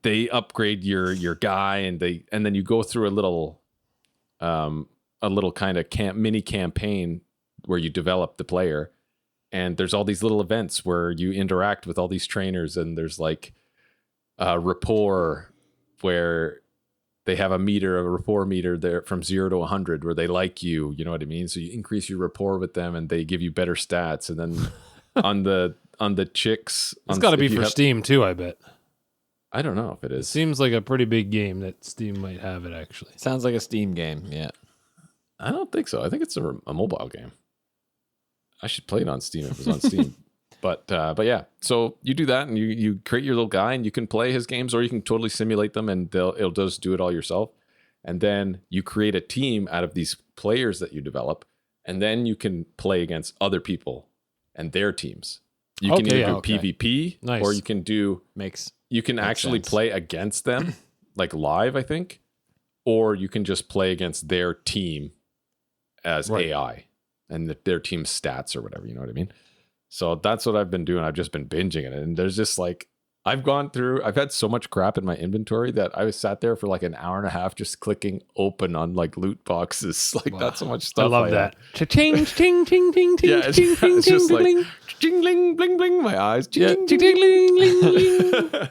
they upgrade your guy, and then you go through a little kind of mini campaign where you develop the player, and there's all these little events where you interact with all these trainers, and there's like a rapport where they have a rapport meter there from 0 to 100 where they like you know what I mean? So you increase your rapport with them and they give you better stats. And then on the chicks, it's got to be for Steam too, I bet. I don't know if it is. It seems like a pretty big game that Steam might have it, actually. Sounds like a Steam game, yeah. I don't think so. I think it's a mobile game. I should play it on Steam if it was on Steam. But yeah, so you do that, and you create your little guy, and you can play his games, or you can totally simulate them, and it'll just do it all yourself. And then you create a team out of these players that you develop, and then you can play against other people and their teams. You can either do PvP, nice. Or you can do you can actually sense. play against them, like live, I think, or you can just play against their team as AI and their team's stats or whatever. You know what I mean? So that's what I've been doing. I've just been binging it. And there's just like, I've had so much crap in my inventory that I was sat there for like an hour and a half just clicking open on like loot boxes. Like that's so much stuff. I love that. Cha-ching, ching, ching, ching, ching, Yeah, ching, ching, it's just ching, like jingling, bling, bling, my eyes. ching, ching, ling, ling, ling.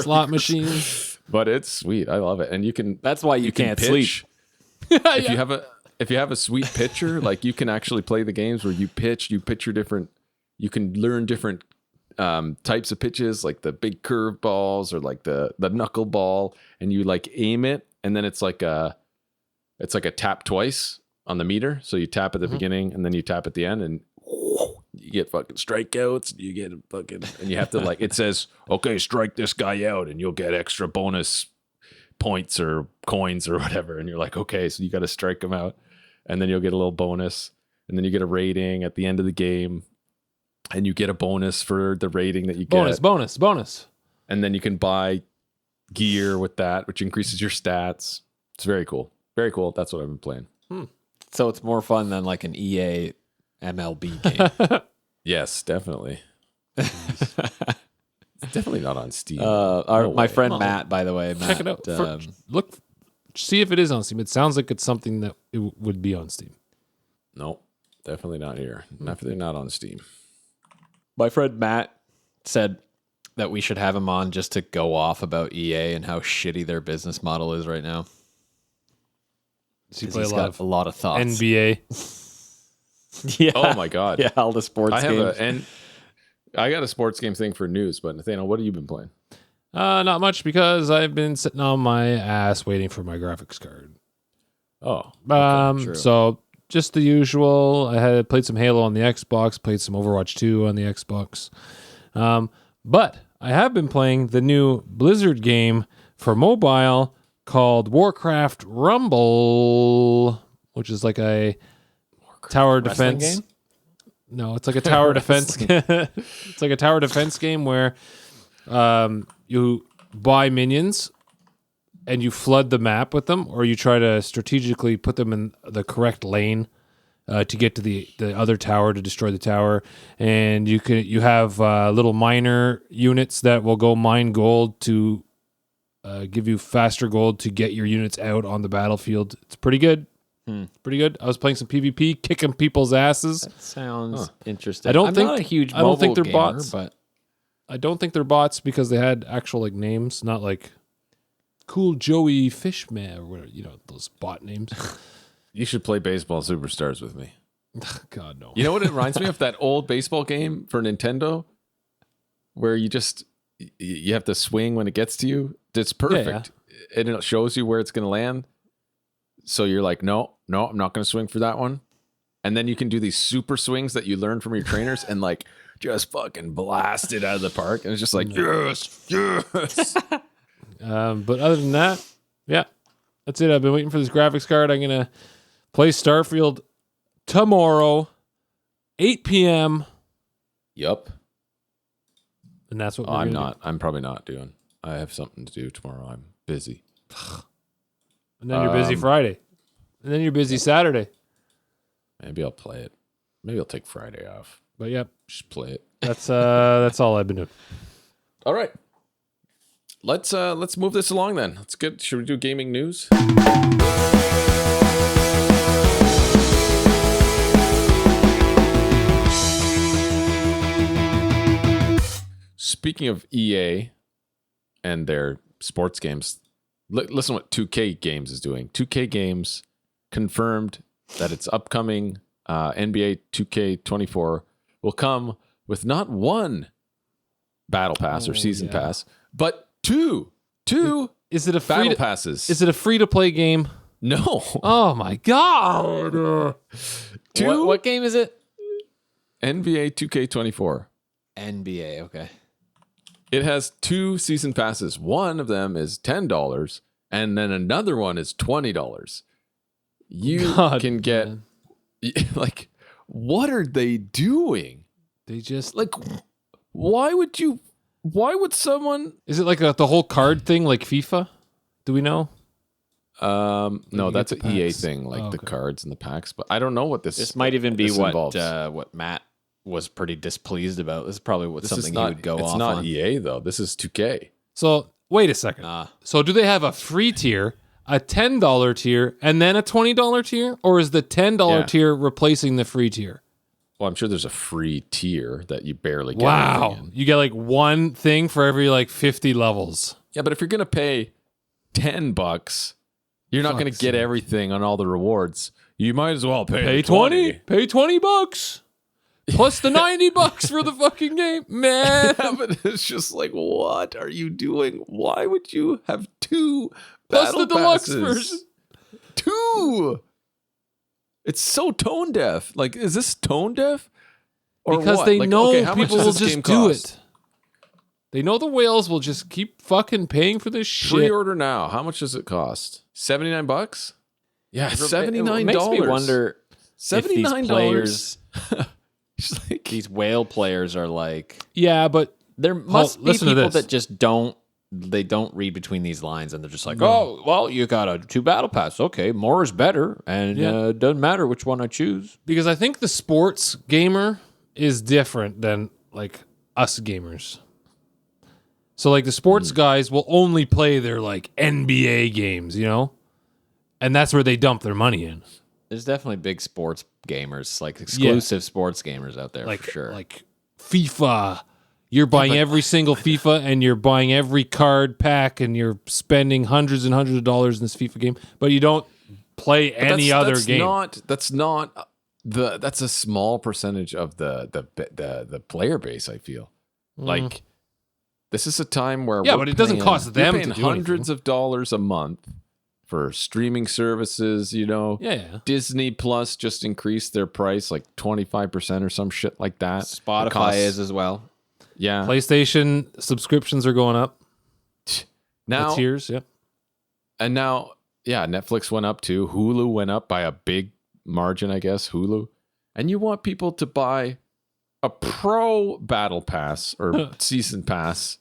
Slot machines. But it's sweet. I love it. And you can, That's why you can't pitch. sleep. If you have a sweet pitcher, like you can actually play the games where you pitch your different, you can learn different types of pitches, like the big curve balls or like the knuckle ball, and you like aim it, and then it's like a tap twice on the meter. So you tap at the beginning and then you tap at the end, and you get fucking strikeouts. You get fucking, and you have to like, it says, okay, strike this guy out, and you'll get extra bonus points or coins or whatever. And you're like, okay, so you got to strike them out, and then you'll get a little bonus, and then you get a rating at the end of the game. And you get a bonus for the rating that you get. Bonus. And then you can buy gear with that, which increases your stats. It's very cool. Very cool. That's what I've been playing. So it's more fun than like an EA MLB game. Yes, definitely. It's definitely not on Steam. My friend Matt, by the way, Check it out. See if it is on Steam. It sounds like it's something that it would be on Steam. No. Definitely not here. Definitely not on Steam. My friend Matt said that we should have him on just to go off about EA and how shitty their business model is right now. So you 'Cause play he's a lot got of a lot of thoughts. NBA. Yeah. Oh my god. Yeah, all the sports I have games. I got a sports game thing for news, but Nathaniel, what have you been playing? Not much because I've been sitting on my ass waiting for my graphics card. Oh, true. So just the usual. I had played some Halo on the Xbox, played some Overwatch 2 on the Xbox. But I have been playing the new Blizzard game for mobile called Warcraft Rumble, which is like a tower Wrestling defense game? No, it's like a tower defense. It's like a tower defense game where you buy minions and you flood the map with them, or you try to strategically put them in the correct lane to get to the other tower to destroy the tower. And you have little miner units that will go mine gold to give you faster gold to get your units out on the battlefield. It's pretty good. Pretty good. I was playing some PvP, kicking people's asses. That sounds interesting. I don't I'm think- not a huge I don't think mobile they're gamer, bots. but I don't think they're bots because they had actual like names, not like Cool Joey Fishman or whatever, those bot names. you should play Baseball Superstars with me. God no. You know what it reminds me of? That old baseball game for Nintendo where you have to swing when it gets to you. It's perfect. And it shows you where it's going to land. So you're like, no, I'm not going to swing for that one. And then you can do these super swings that you learn from your trainers and like just fucking blast it out of the park. And it's just like, yes. But other than that, yeah, that's it. I've been waiting for this graphics card. I'm gonna play Starfield tomorrow, 8 p.m. Yup. And that's what Oh, we're I'm gonna not. I'm probably not doing. I have something to do tomorrow. I'm busy. do. And then you're busy Friday, and then you're busy Saturday. Maybe I'll play it. Maybe I'll take Friday off. But yep, Just play it. that's all I've been doing. All right. Let's move this along then. Let's get. Should we do gaming news? Speaking of EA and their sports games, listen what 2K Games is doing. 2K Games confirmed that its upcoming NBA 2K24 will come with not one battle pass or season pass, but two Is it a battle passes. Is it a free to play game? No. Oh my god! Two what game is it? NBA 2K24. NBA. Okay. It has two season passes. One of them is $10, and then another one is $20. You God, can get man. like, what are they doing? They just Like, why would someone? Is it like the whole card thing, like FIFA? Do we know? No, you that's get an the EA packs. thing, like Oh, the okay. cards and the packs. But I don't know what This might even be this involves. what Matt was pretty displeased about. This is probably This something is not. he would go it's off not on. EA though. This is 2K. So wait a second. So do they have a free tier, a $10 tier, and then a $20 tier, or is the $10 Yeah. tier replacing the free tier? Well, I'm sure there's a free tier that you barely get. Wow, anything in. you get like one thing for every like 50 levels. Yeah, but if you're gonna pay $10, you're not gonna Fuck's get sake. everything on all the rewards. You might as well pay Pay 20. Pay $20 plus the $90 for the fucking game, man. Yeah, but it's just like, what are you doing? Why would you have two Plus battle the deluxe passes? version. Two. It's so tone deaf. Like, is this tone deaf? Or Because what? they Like, know okay, how much people does will this just game do cost? it. They know the whales will just keep fucking paying for this shit. Pre-order now. How much does it cost? $79? Yeah, $79. It makes me wonder if these $79. players, It's like, these whale players, are like Yeah, but there must be listen to people this. that just don't read between these lines, and they're just like, oh, well, you got a 2 battle pass. Okay, more is better, and it doesn't matter which one I choose. because I think the sports gamer is different than like us gamers. So like the sports guys will only play their like NBA games, and that's where they dump their money in. There's definitely big sports gamers, like exclusive sports gamers out there like for sure. like FIFA. You're buying every single FIFA, and you're buying every card pack, and you're spending hundreds and hundreds of dollars in this FIFA game, but you don't play any other game. That's a small percentage of the player base. I feel like this is a time where but it doesn't cost them you're paying to do hundreds of dollars a month for streaming services. Disney Plus just increased their price like 25% or some shit like that. Spotify is as well. Yeah, PlayStation subscriptions are going up. now Tiers, yep. And now, Netflix went up too. Hulu went up by a big margin, I guess. Hulu, and you want people to buy a pro battle pass or season pass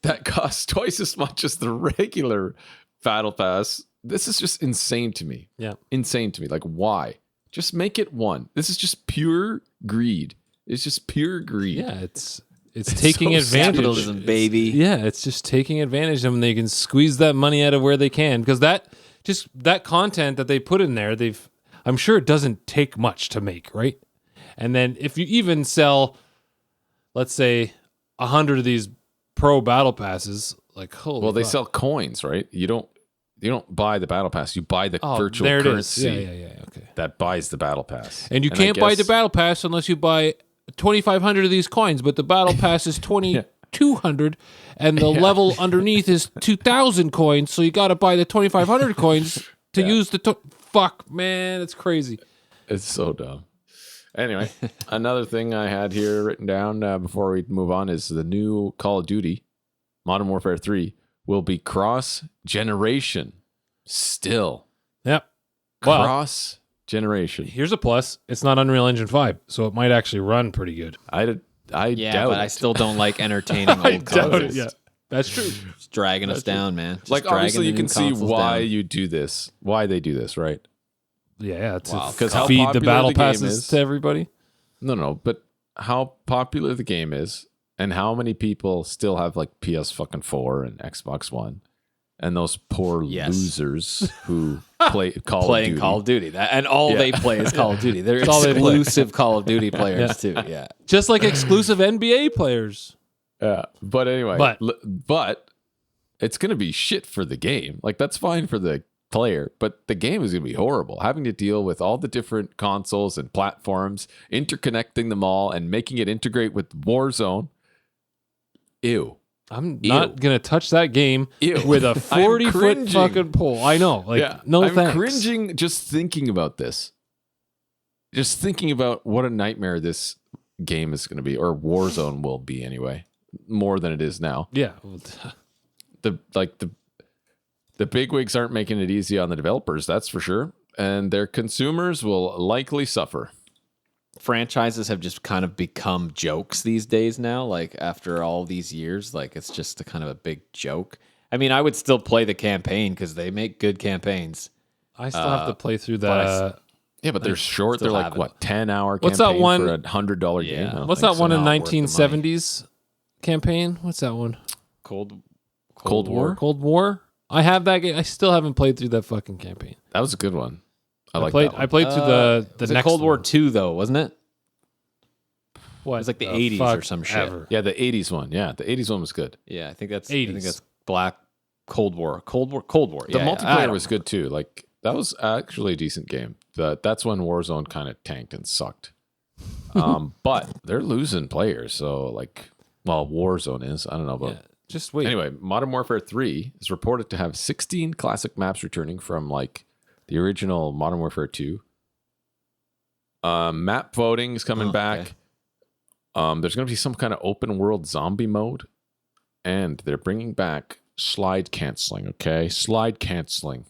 that costs twice as much as the regular battle pass. This is just insane to me. Yeah, insane to me. Like, why? Just make it one. This is just pure greed. It's just pure greed. Yeah, it's taking so advantage. Capitalism, baby. It's just taking advantage of them. They can squeeze that money out of where they can, because that content that they put in there, I'm sure it doesn't take much to make, right? And then if you even sell, let's say, 100 of these pro battle passes, like holy. Well, they fuck. sell coins, right? You don't buy the battle pass. You buy the virtual there it currency. is. Yeah. Okay. That buys the battle pass. And you can't buy the battle pass unless you buy 2,500 of these coins, but the battle pass is 2,200, and the level underneath is 2,000 coins. So you got to buy the 2,500 coins to use the. Fuck, man, it's crazy. It's so dumb. Anyway, another thing I had here written down before we move on is the new Call of Duty, Modern Warfare 3, will be cross-generation still. Yep. Well, cross-generation. here's a plus. It's not Unreal Engine 5, so it might actually run pretty good. I doubt but it. I still don't like entertaining old consoles. Yeah, that's true. It's dragging us down, man. Just Like, obviously, you dragging can the new see consoles why down. you do this, why they do this, right? Yeah, Wow. to 'Cause how feed the popular battle the game passes is. to everybody. No, but how popular the game is and how many people still have like PS4 and Xbox One and those poor losers who play playing Call of Duty. And all they play is Call of Duty. They're all they play. exclusive Call of Duty players too. Yeah. Just like exclusive NBA players. Yeah, but anyway, But- it's going to be shit for the game. Like, that's fine for the player, but the game is going to be horrible. Having to deal with all the different consoles and platforms, interconnecting them all and making it integrate with Warzone. Ew. I'm not going to touch that game with a 40-foot cringing. fucking pole. I know. No I'm thanks. cringing just thinking about this. Just thinking about what a nightmare this game is going to be, or Warzone will be anyway, more than it is now. Yeah. The bigwigs aren't making it easy on the developers, that's for sure. And their consumers will likely suffer. Franchises have just kind of become jokes these days now. Like after all these years, like it's just a kind of a big joke. I mean, I would still play the campaign because they make good campaigns. I still have to play through the. But they're short. They're still like, have what, 10-hour campaign What's that one? for a $100 game? I don't What's think that so. one in Not worth the money. 1970s campaign? What's that one? Cold War? Cold War? I have that game. I still haven't played through that fucking campaign. That was a good one. I like played. that one. I played through the was next it Cold War one. 2 though, wasn't it? What? It was like the the 80s fuck or some shit. ever. Yeah, the 80s one. Yeah, the 80s one was good. Yeah, I think that's 80s. Black Cold War. Cold War. The Yeah, multiplayer was good too. Like, that was actually a decent game. That's when Warzone kind of tanked and sucked. But they're losing players. So, like, well, Warzone is. I don't know, but Yeah, just wait. anyway, Modern Warfare 3 is reported to have 16 classic maps returning from like the original Modern Warfare 2. Map voting is coming back. There's going to be some kind of open world zombie mode, and they're bringing back slide canceling. Okay, slide canceling,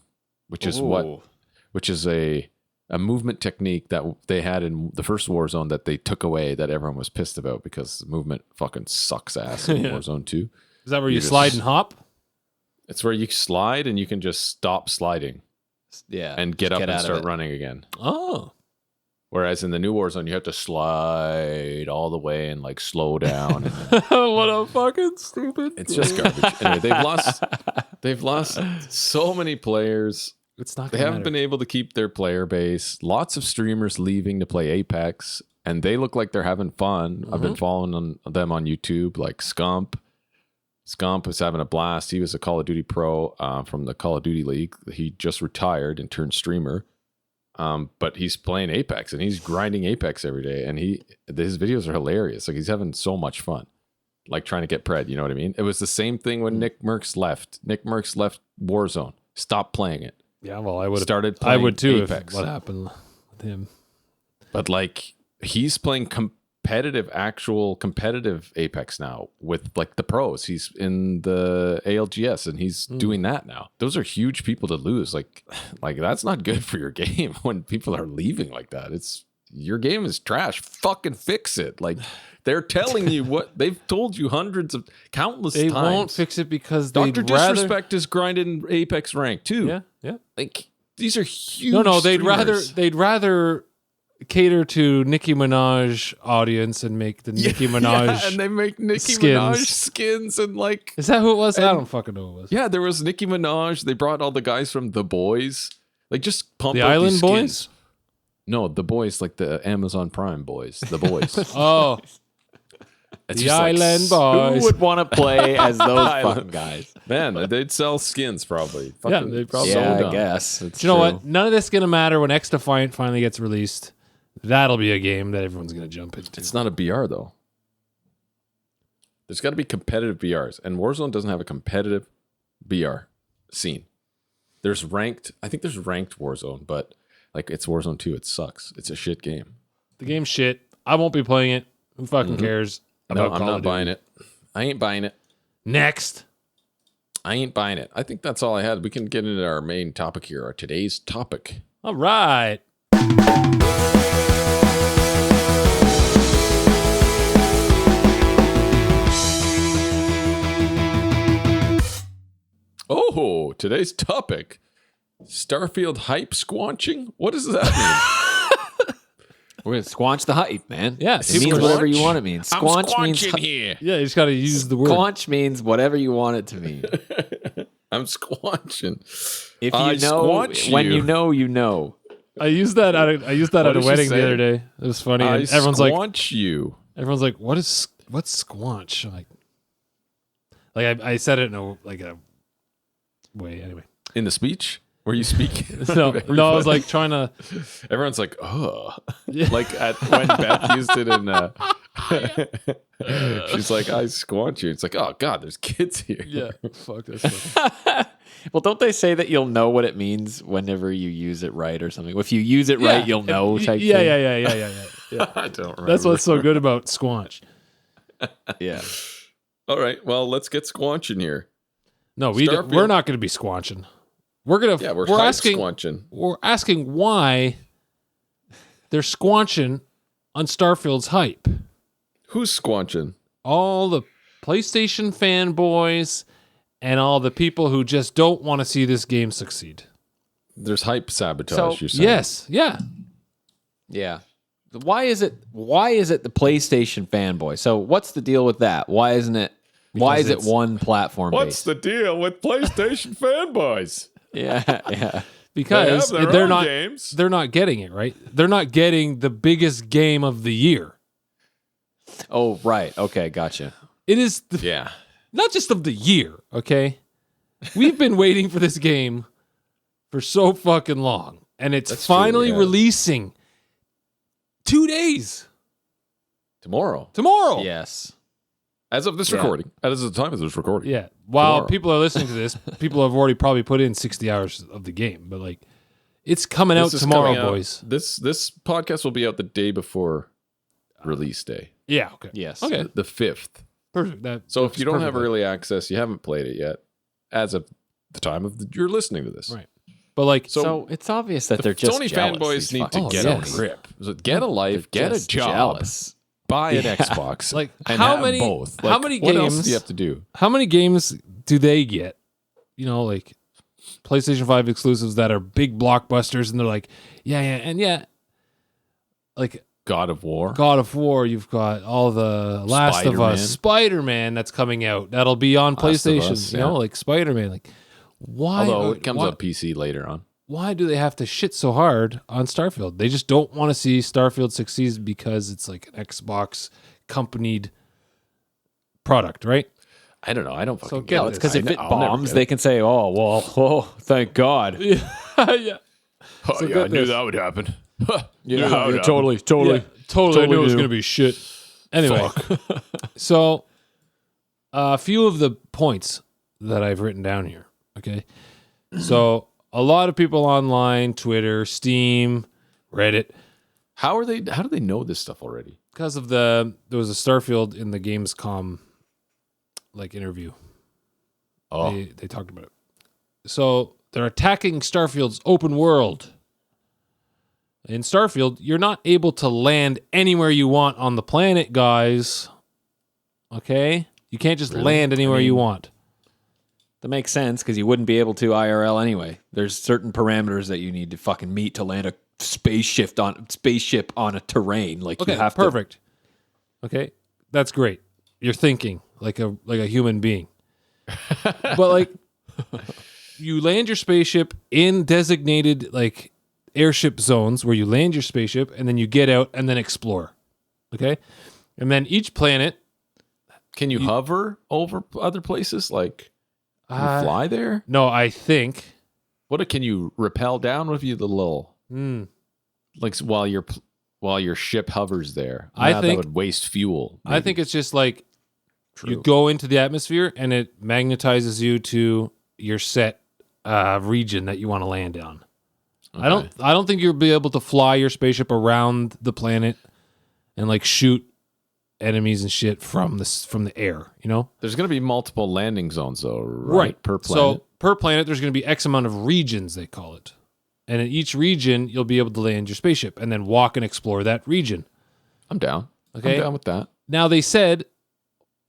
which is a movement technique that they had in the first Warzone that they took away, that everyone was pissed about because the movement fucking sucks ass in Warzone 2. Is that where you just- slide and hop? It's where you slide and you can just stop sliding and get up and start running again. Oh. Whereas in the new Warzone, you have to slide all the way and like slow down. And What a fucking stupid. it's just garbage. Anyway, they've lost so many players. It's not They gonna haven't matter. been able to keep their player base. Lots of streamers leaving to play Apex, and they look like they're having fun. I've been following them on YouTube, like Scump. Scump was having a blast. He was a Call of Duty pro from the Call of Duty League. He just retired and turned streamer. But he's playing Apex and he's grinding Apex every day. And his videos are hilarious. Like he's having so much fun, like trying to get pred. You know what I mean? It was the same thing when Nick Merckx left. Nick Merckx left Warzone, stopped playing it. Yeah, well, I would started. I would too. Apex. If what happened with him? But like he's playing actual competitive Apex now with like the pros. He's in the ALGS and he's doing that now. Those are huge people to lose. Like that's not good for your game when people are leaving like that. Your game is trash. Fucking fix it. Like they're telling you what they've told you countless They times. won't fix it because Dr. they'd rather. Disrespect is grinding Apex rank too. Yeah, yeah. Like these are huge. No, streamers. they'd rather cater to Nicki Minaj audience and make the Nicki Minaj. Yeah, and they make Nicki skins. Minaj skins and like. Is that who it was? I and- don't fucking know who it was. Yeah, there was Nicki Minaj. They brought all the guys from The Boys. Like just pump The out Island these Boys? skins. No, The Boys, like the Amazon Prime boys. The Boys. Oh, It's the just like, Island Boys. Who would want to play as those fucking guys? man, they'd sell skins probably. Yeah, Fucking they probably- so Yeah, I dumb. guess. It's Do you know true. what? None of this is gonna matter when X Defiant finally gets released. That'll be a game that everyone's gonna jump into. It's not a BR though. There's got to be competitive BRs, and Warzone doesn't have a competitive BR scene. There's ranked. I think there's ranked Warzone, but like it's Warzone 2. It sucks. It's a shit game. The game's shit. I won't be playing it. Who fucking cares? No, about I'm Call not of Duty? buying it. I ain't buying it. Next. I ain't buying it. I think that's all I had. We can get into our main topic here, our today's topic. All right. Oh, today's topic. Starfield hype squanching? What does that mean? We're going to squanch the hype, man. Yeah, It means squanch. whatever you want it mean. I'm Squanch means squanching here. Yeah, you just gotta use the word. squanch means whatever you want it to mean. I'm squanching. If I you know, squanch when you. you know, you know. I used that at a What wedding did she the say? other day. It was funny. I And everyone's like, squanch you. what's squanch? I'm like I said it in a way. Anyway, In the speech? Were you speaking? no, I was like trying to. Everyone's like, oh. Yeah. Like when Beth used it in she's like, I squanch you. It's like, oh God, there's kids here. Yeah, fuck that's funny. Well, don't they say that you'll know what it means whenever you use it right or something? If you use it right, you'll know. Type Yeah, thing. yeah. I don't remember. That's what's so good about squanch. Yeah. All right, well, let's get squanching here. No, Starfield. we're not going to be squanching. We're gonna. Yeah, we're asking. squanching. We're asking why they're squanching on Starfield's hype. Who's squanching? All the PlayStation fanboys and all the people who just don't want to see this game succeed. There's hype sabotage, So, you're saying. Yes, yeah. Yeah. Why is it the PlayStation fanboy? So what's the deal with that? Why isn't it why is it it's- one platform What's based? the deal with PlayStation fanboys? Yeah. Because They have their they're own not games. they're not getting it, right? They're not getting the biggest game of the year. Oh, right. Okay, gotcha. It is Yeah. not just of the year, okay? We've been waiting for this game for so fucking long, and it's That's true, finally yeah. releasing 2 days Tomorrow. tomorrow. Yes. As of this Yeah. recording. As of the time of this recording. Yeah. While Tomorrow. people are listening to this, people have already probably put in 60 hours of the game, but like it's coming out This is tomorrow, coming out- boys. This podcast will be out the day before release day. Yeah, okay. Yes. Okay. The 5th. Perfect. So if that's you don't have perfect. early access, you haven't played it yet, as of the time of you're listening to this. Right. But like So, it's obvious that The they're just Sony jealous, fanboys these need to fucking get yes. a grip. So get a life, They're get a just job, jealous. buy an Yeah. Xbox. Like, and how have many- both. how Like, many what else games- do you have to do? how many games do they get? You know, like PlayStation 5 exclusives that are big blockbusters and they're like, yeah. Like God of War. God of War, you've got all the Last of Spider-Man. Us, Spider-Man that's coming out. That'll be on Last of PlayStation. Us, You know, yeah. like Spider-Man. Like why? Although it comes why- on PC later on. why do they have to shit so hard on Starfield? They just don't want to see Starfield succeed because it's like an Xbox companied product, right? I don't know. I don't fucking get get this. it. It's because if it I'll never bombs, get they can say, "Oh, well, oh, thank God." Yeah. Oh, So yeah, get I knew this. that would happen. Totally. Totally. I knew it was do. going to be shit. Anyway, so a few of the points that I've written down here. Okay. So a lot of people online, Twitter, Steam, Reddit, How do they know this stuff already? because of there was a Starfield in the Gamescom like interview. Oh, They talked about it. So they're attacking Starfield's open world. In Starfield, you're not able to land anywhere you want on the planet, guys. Okay? You can't just land anywhere you want. That makes sense because you wouldn't be able to IRL anyway. There's certain parameters that you need to fucking meet to land a spaceship on a terrain. Like Okay, you have perfect. Okay, that's great. You're thinking like a human being. But like, you land your spaceship in designated like airship zones where you land your spaceship and then you get out and then explore. Okay, and then each planet. can you hover over other places? Like, can you fly there? No, I think. Can you rappel down with you the little like while your ship hovers there? I Nah, think- that would waste fuel. I think it's just like you True. go into the atmosphere and it magnetizes you to your set region that you want to land on. I don't think you'll be able to fly your spaceship around the planet and like shoot enemies and shit from the air, you know? There's going to be multiple landing zones though, right? Per planet. So per planet there's going to be X amount of regions, they call it. And in each region you'll be able to land your spaceship and then walk and explore that region. I'm down. Okay. I'm down with that. Now they said,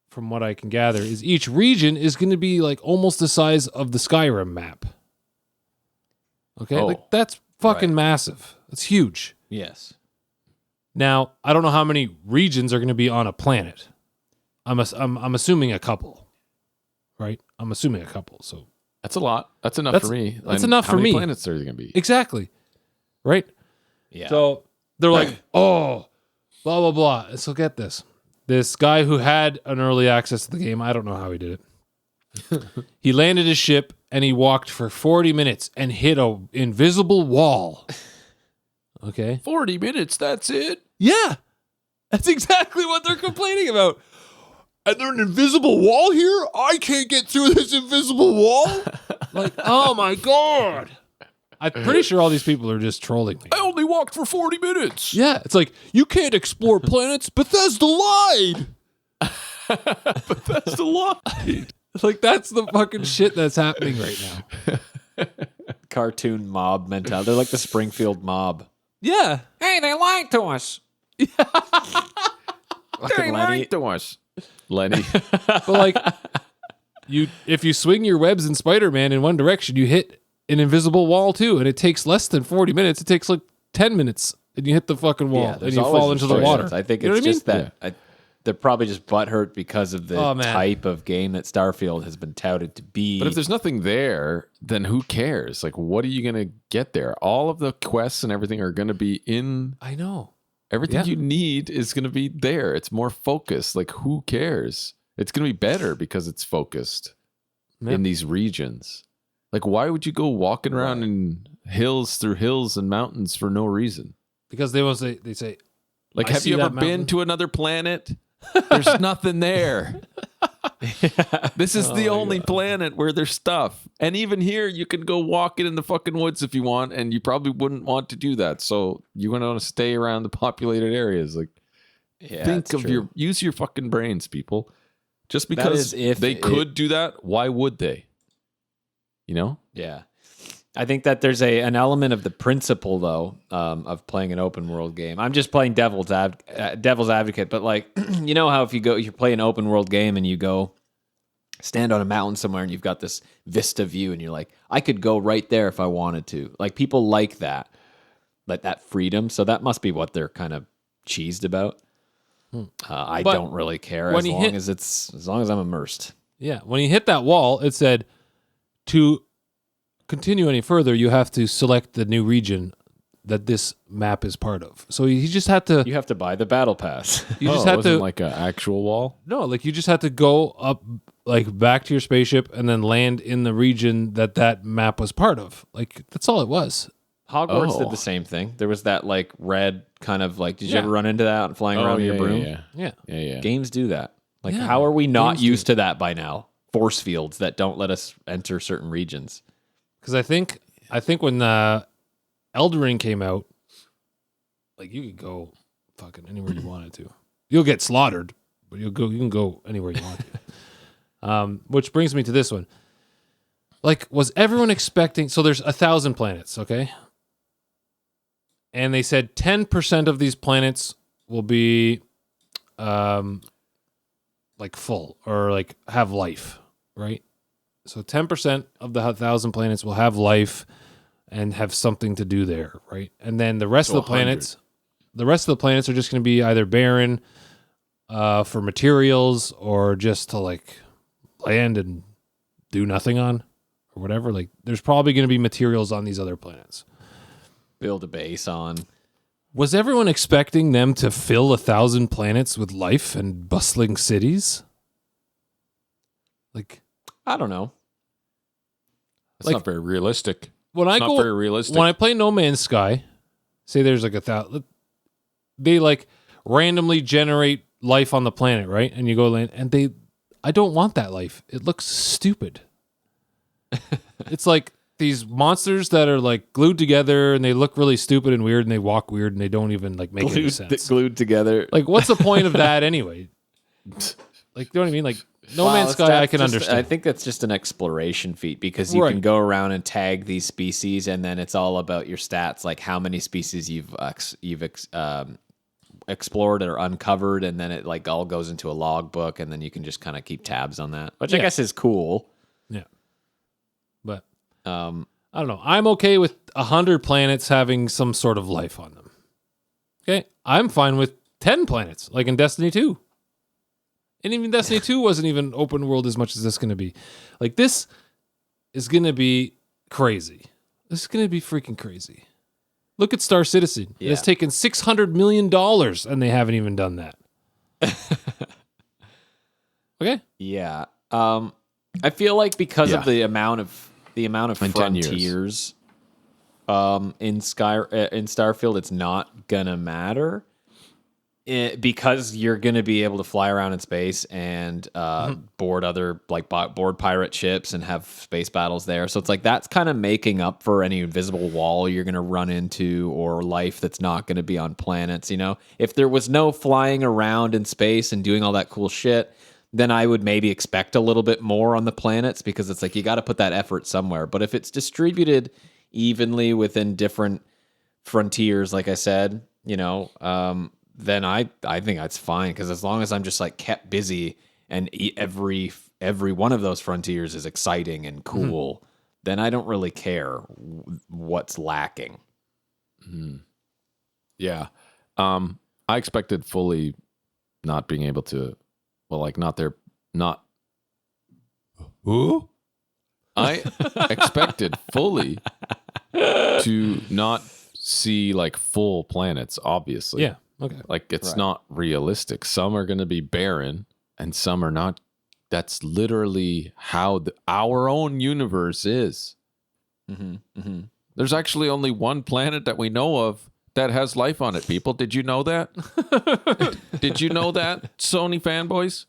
from what I can gather, is each region is going to be like almost the size of the Skyrim map. Okay, Oh, like that's fucking right. massive. That's huge. Yes. Now I don't know how many regions are going to be on a planet. I'm assuming a couple, right? I'm assuming a couple. So That's a lot. That's enough That's- for me. that's And enough how for many me. planets are there going to be? exactly, right? Yeah. So they're like, oh, blah blah blah. And so get this. This guy who had an early access to the game, I don't know how he did it. He landed his ship and he walked for 40 minutes and hit a invisible wall. Okay. 40 minutes. That's it. Yeah. That's exactly what they're complaining about. And there's an invisible wall here? I can't get through this invisible wall? Like, oh my God. I'm pretty sure all these people are just trolling me. I only walked for 40 minutes. Yeah, it's like, you can't explore planets. Bethesda lied. That's the lot. Like, that's the fucking shit that's happening right now. Cartoon mob mentality. They're like the Springfield mob. Yeah. Hey, they lied to us. Fucking Lenny. to us. Lenny. But like, if you swing your webs in Spider-Man in one direction, you hit an invisible wall too, and it takes less than 40 minutes. It takes like 10 minutes, and you hit the fucking wall, and there's you always fall into the restrictions. water. I think You know it's what I just mean? that they're probably just butthurt because of the Oh, man. type of game that Starfield has been touted to be. But if there's nothing there, then who cares? Like, what are you going to get there? All of the quests and everything are going to be in. I know. Everything Yeah. you need is going to be there. It's more focused. Like, who cares? It's going to be better because it's focused Yeah. in these regions. Like, why would you go walking around in through hills and mountains for no reason? Because they say, Like, I have see you ever that been mountain. to another planet? There's nothing there. This is the only planet where there's stuff. And even here, you can go walking in the fucking woods if you want, and you probably wouldn't want to do that. So you're going to want to stay around the populated areas. Like, yeah, think it's of true. use your fucking brains, people. Just That because is if they it- could do that, why would they? You know? Yeah. I think that there's an element of the principle, though, of playing an open world game. I'm just playing devil's advocate, but like, you know how if you play an open world game and you go stand on a mountain somewhere and you've got this vista view and you're like, I could go right there if I wanted to. Like, people like that, like that freedom. So that must be what they're kind of cheesed about. I But don't really care when as long as I'm immersed. yeah, when he hit that wall, it said to continue any further, you have to select the new region that this map is part of. So you just had to. You have to buy the battle pass. You just it had wasn't to. like an actual wall. No, like you just had to go up, like back to your spaceship, and then land in the region that map was part of. Like that's all it was. Hogwarts did Oh. the same thing. There was that like red kind of like. Did you Yeah. ever run into that flying around in your broom? Yeah. Games do that. Like, Yeah, how are we not games do used to that by now? Force fields that don't let us enter certain regions. Because I think when Elden Ring came out, like you could go fucking anywhere you wanted to. You'll get slaughtered, but you can go anywhere you want to. Which brings me to this one. Like, was everyone expecting? So there's 1,000 planets, okay? And they said 10% of these planets will be, like full or like have life, right? So 10% of the 1,000 planets will have life and have something to do there, right? And then the rest So of the planets, are just going to be either barren for materials or just to like land and do nothing on or whatever. Like there's probably going to be materials on these other planets. Build a base on. Was everyone expecting them to fill 1,000 planets with life and bustling cities? Like, I don't know. It's Like- not very realistic. when I It's not go very realistic. when I play No Man's Sky, say there's like 1,000, they like randomly generate life on the planet, right? And you go land, and I don't want that life. It looks stupid. It's like these monsters that are like glued together, and they look really stupid and weird, and they walk weird, and they don't even like make any sense. Glued together. Like, what's the point of that anyway? Like, you know what I mean? Like, No Wow, Man's Sky, I can just- understand. I think that's just an exploration feat because you can Right. go around and tag these species, and then it's all about your stats, like how many species you've explored or uncovered, and then it like all goes into a logbook, and then you can just kind of keep tabs on that, which I Yeah. guess is cool. Yeah. But Um, I don't know. I'm okay with 100 planets having some sort of life on them. Okay. I'm fine with 10 planets, like in Destiny 2. And even Destiny 2 wasn't even open world as much as this is going to be. Like, this is going to be crazy. This is going to be freaking crazy. Look at Star Citizen. Yeah. It's taken $600 million, and they haven't even done that. Okay. Yeah. I feel like because Yeah. of the amount of In 10 years. frontiers in Starfield, it's not gonna matter. Because you're gonna be able to fly around in space and board other board pirate ships and have space battles there. So it's like that's kind of making up for any invisible wall you're gonna run into or life that's not gonna be on planets. You know, if there was no flying around in space and doing all that cool shit, then I would maybe expect a little bit more on the planets because it's like you got to put that effort somewhere. But if it's distributed evenly within different frontiers, like I said, you know, then I think that's fine because as long as I'm just like kept busy and every one of those frontiers is exciting and cool, then I don't really care what's lacking. Yeah. I expected fully not being able to, well, like not who? I expected fully to not see like full planets, obviously. Yeah. Okay. Like it's Right. not realistic. Some are going to be barren and some are not. That's literally how our own universe is. There's actually only one planet that we know of that has life on it, people. Did you know that? Did you know that, Sony fanboys?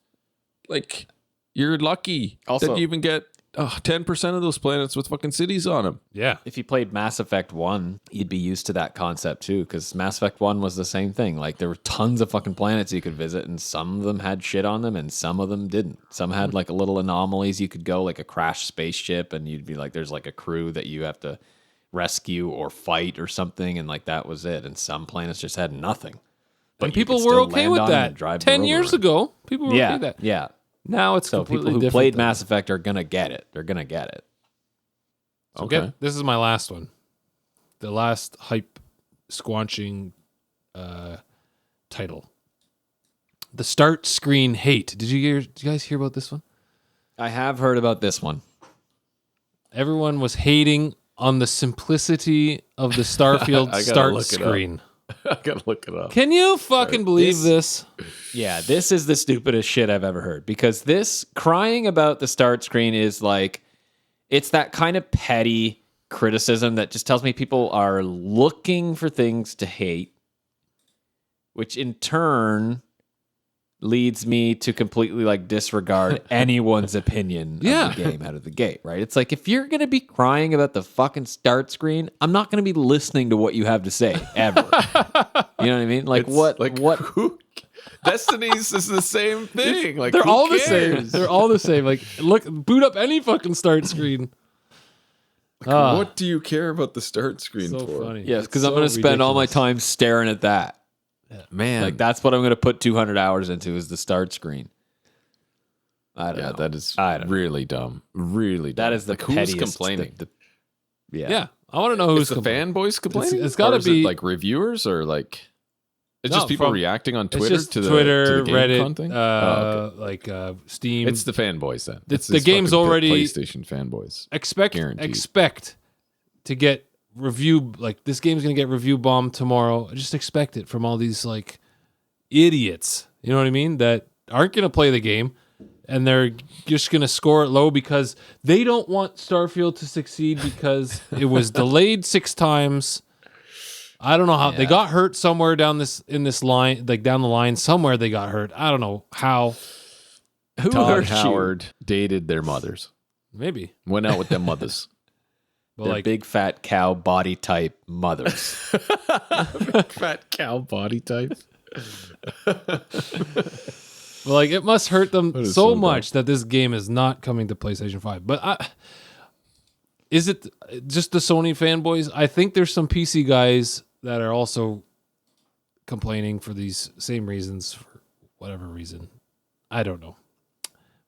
Like, you're lucky Also- that you even get 10% of those planets with fucking cities on them. Yeah. If you played Mass Effect 1, you'd be used to that concept too, because Mass Effect 1 was the same thing. Like, there were tons of fucking planets you could visit, and some of them had shit on them, and some of them didn't. Some had, like, little anomalies you could go, like a crashed spaceship, and you'd be like, there's, like, a crew that you have to rescue or fight or something, and, like, that was it. And some planets just had nothing. And you could people were still okay land with on 'em that. and drive 10 the rover years around. ago, people were okay Yeah, with that. yeah. Now it's So completely people who different played than Mass Effect are gonna get it. They're gonna get it. So Okay. this is my last one. The last hype squanching title. The start screen hate. Did you guys hear about this one? I have heard about this one. everyone was hating on the simplicity of the Starfield start screen. I gotta look it up. Can you fucking believe this? Yeah, this is the stupidest shit I've ever heard, because this crying about the start screen is like, it's that kind of petty criticism that just tells me people are looking for things to hate, which in turn leads me to completely like disregard anyone's opinion of the game out of the gate, right? It's like, if you're going to be crying about the fucking start screen, I'm not going to be listening to what you have to say ever. You know what I mean? Like, Who, Destiny's is the same thing. Like, They're who all cares? the same. They're all the same. Like, look, boot up any fucking start screen. What do you care about the start screen So for? funny. yes, because It's I'm going to so spend all my ridiculous. time staring at that. Man, Like, that's what I'm going to put 200 hours into, is the start screen. I don't know. that is I don't know. really dumb. Really dumb. That is the like, who's pettiest. complaining? Yeah, I want to know who's Is the fanboys complaining? it's gotta Or is it be- like reviewers or like it's No, just people from- reacting on It's Twitter just to the Twitter, to the game Reddit, thing? like Steam. It's the fanboys then. The- It's the these game's fucking already- PlayStation fanboys. Guaranteed. expect to get review, like this game's gonna get review bombed tomorrow. Just expect it from all these like idiots. You know what I mean? That aren't gonna play the game and they're just gonna score it low because they don't want Starfield to succeed because it was delayed 6 times. I don't know how they got hurt somewhere down this line, like down the line somewhere they got hurt. I don't know how. Who Todd hurt you? Howard dated their mothers. Maybe. Went out with their mothers. But They're like big fat cow body type mothers. Fat cow body type. Well, like it must hurt them is so so much that this game is not coming to PlayStation 5. But is it just the Sony fanboys? I think there's some PC guys that are also complaining for these same reasons, for whatever reason. I don't know.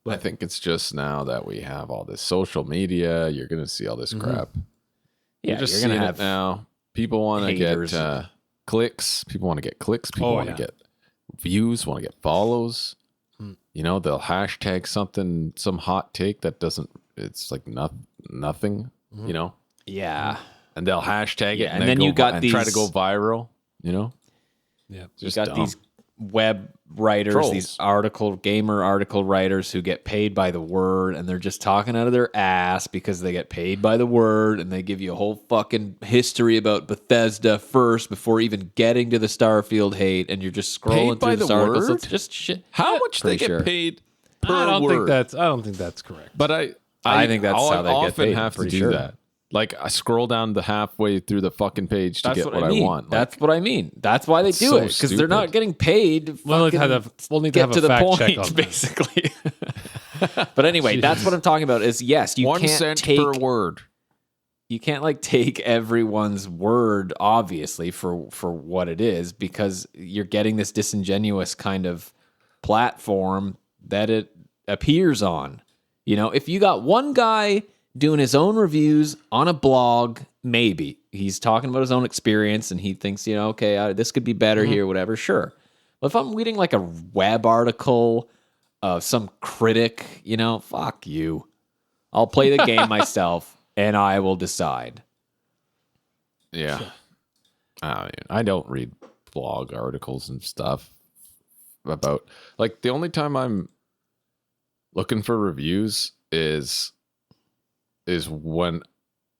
I think it's just now that we have all this social media, you're going to see all this crap. Yeah, you're just you're gonna seeing have it now. People want to haters. get clicks. People want to get clicks. People Oh, want to yeah. get views, want to get follows. You know, they'll hashtag something, some hot take that doesn't, it's like nothing, you know? Yeah. And they'll hashtag it Yeah, and, and then go you got and try to these- go viral, you know? Yeah. You Just got dumb. these web writers, Trolls. these gamer article writers who get paid by the word, and they're just talking out of their ass because they get paid by the word, and they give you a whole fucking history about Bethesda first before even getting to the Starfield hate, and you're just scrolling Paid by through the articles. So word? it's just shit. How much they Pretty get sure. paid per I don't word? think that's correct. But I think that's I'll how they get often paid, I'm have to pretty do sure. that. Like I scroll down the halfway through the fucking page to That's get what what I I mean. want. Like, That's what I mean. That's why they do so it, because they're not stupid. getting paid. To We'll need to fucking have get to a the fact point, check on that. basically. But anyway, that's what I'm talking about. Is yes, you 1 can't cent take per word. you can't like take everyone's word, obviously, for what it is, because you're getting this disingenuous kind of platform that it appears on. You know, if you got one guy doing his own reviews on a blog, maybe he's talking about his own experience and he thinks, you know, okay, this could be better here, whatever, sure. But if I'm reading like a web article of some critic, you know, fuck you. I'll play the game myself and I will decide. Yeah. I don't read blog articles and stuff about, like, the only time I'm looking for reviews is when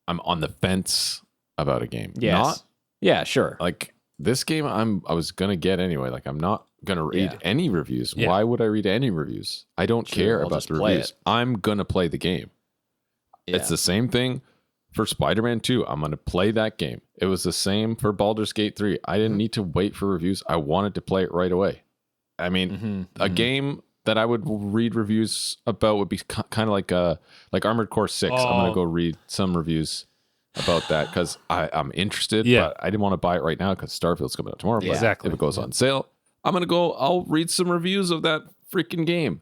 I'm on the fence about a game. Yes. Not Yeah, sure. like this game I was gonna get anyway. Like I'm not gonna read Yeah. any reviews. Yeah. Why would I read any reviews? I don't Sure, care I'll about just the play reviews. it. I'm gonna play the game. Yeah. It's the same thing for Spider-Man 2. I'm going to play that game. It was the same for Baldur's Gate 3. I didn't need to wait for reviews. I wanted to play it right away. I mean, a game that I would read reviews about would be kind of like Armored Core 6. I'm going to go read some reviews about that because I'm interested, but I didn't want to buy it right now because Starfield's coming out tomorrow. But Exactly. if it goes on sale, I'll read some reviews of that freaking game.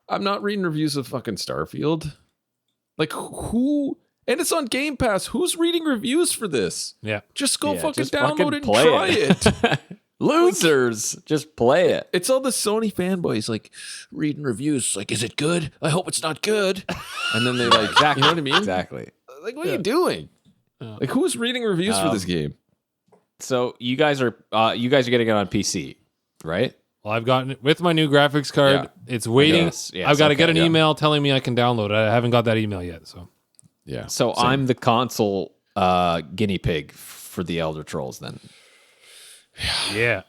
I'm not reading reviews of fucking Starfield. Like who? And it's on Game Pass. Who's reading reviews for this? Yeah. Just go Yeah, fucking just download fucking it and play try it. it. Losers, just play it. It's all the Sony fanboys like reading reviews. Like, is it good? I hope it's not good. And then they like, you know what I mean? Exactly. Like, what are you doing? Like, who's reading reviews for this game? So you guys are getting it on PC, right? Well, I've gotten it with my new graphics card. Yeah. It's waiting. Yes, I've got to get an okay, yeah. email telling me I can download it. I haven't got that email yet. So Yeah. So same. I'm the console guinea pig for the Elder Trolls then. yeah,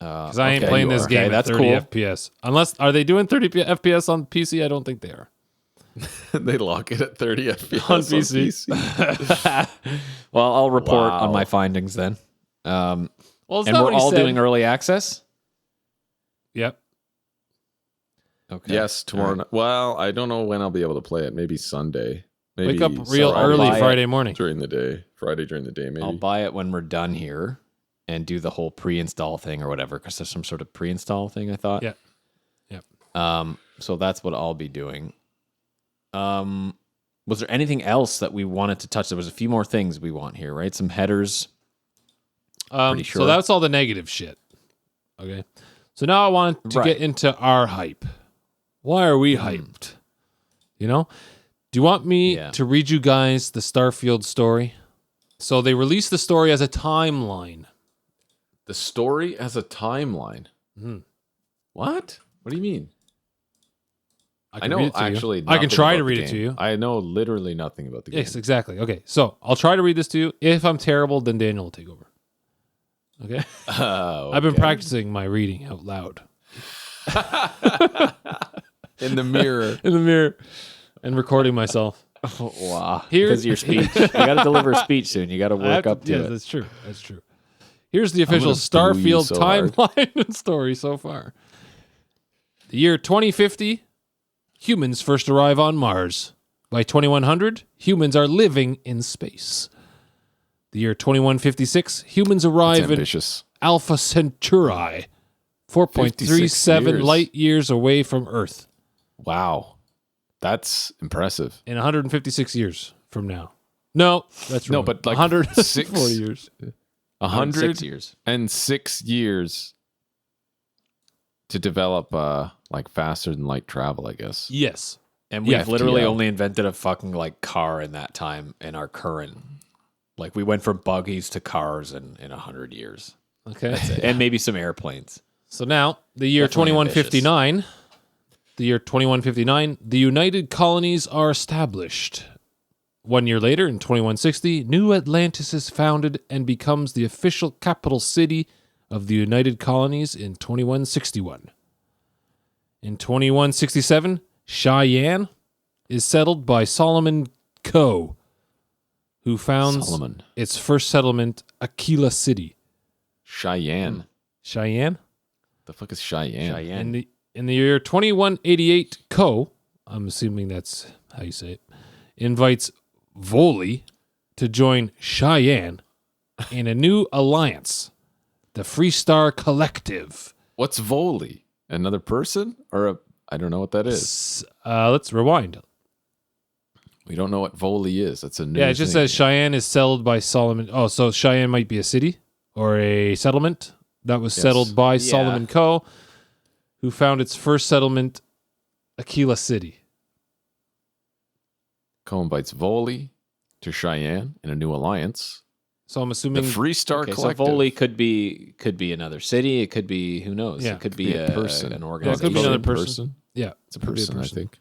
because I ain't okay, playing you this are. game Okay, at that's 30 cool. FPS. Unless are they doing 30 FPS on PC? I don't think they are. They lock it at 30 FPS On PC. Well, I'll report Wow. on my findings then. Well, it's And not we're what he all said. doing early access? Yep. Okay. Yes, tomorrow. All night. Well, I don't know when I'll be able to play it. Maybe Sunday. Maybe Wake up real I'll early buy it Friday morning. during the day. Friday during the day, maybe. I'll buy it when we're done here and do the whole pre-install thing or whatever, because there's some sort of pre-install thing, I thought. Yeah. Yep. So that's what I'll be doing. Was there anything else that we wanted to touch? There was a few more things we want here, right? Some headers. Pretty sure. So that's all the negative shit. Okay. So now I wanted to Right. get into our hype. Why are we hyped? You know? Do you want me Yeah. to read you guys the Starfield story? So they released the story as a timeline. The story as a timeline. Mhm. What? What do you mean? I can know read it to you. actually. I can nothing try about to the read it to game. you. I know literally nothing about the game. Yes, exactly. Okay. So I'll try to read this to you. If I'm terrible, then Daniel will take over. Okay. I've been Okay. practicing my reading out loud in the mirror. in the mirror and recording myself. Wow. Here- Because of your speech. You got to deliver a speech soon. You got to I have work up to yeah, it. that's true. That's true. Here's the official gonna boo you Starfield so hard. timeline and story so far. The year 2050, humans first arrive on Mars. By 2100, humans are living in space. The year 2156, humans It's arrive in ambitious. Alpha Centauri, 4.37 years. light years away from Earth Wow. That's impressive. in 156 years from now. No, that's No, wrong. but like 140 years. 106 years. 106 years to develop like faster than light travel, I guess. Yes. And we've Yeah, literally FTL. only invented a fucking like car in that time in our current. Like we went from buggies to cars in 100 years. Okay. And maybe some airplanes. So now, the year Definitely 2159, the United Colonies are established. 1 year later, in 2160, New Atlantis is founded and becomes the official capital city of the United Colonies in 2161. In 2167, Cheyenne is settled by Solomon Coe, who founds Solomon. its first settlement, Aquila City. Cheyenne. Cheyenne? The fuck is Cheyenne? Cheyenne. In the year 2188, Coe, I'm assuming that's how you say it, invites Voli to join Cheyenne in a new alliance, the Free Star Collective. What's Voli? Another person? Or a I don't know what that is. Let's rewind. We don't know what Voli is. That's a new Yeah, it just thing. says Cheyenne is settled by Solomon. Oh, so Cheyenne might be a city or a settlement that was settled by Yeah. Solomon Coe, who found its first settlement, Aquila City. Co invites Voli to Cheyenne in a new alliance. So I'm The assuming Free Star Okay, so Collective. Voli could be another city. It could be who knows. Yeah. It could be a person, an Yeah, it organization. could be another person. Yeah, It's a could be person, I think.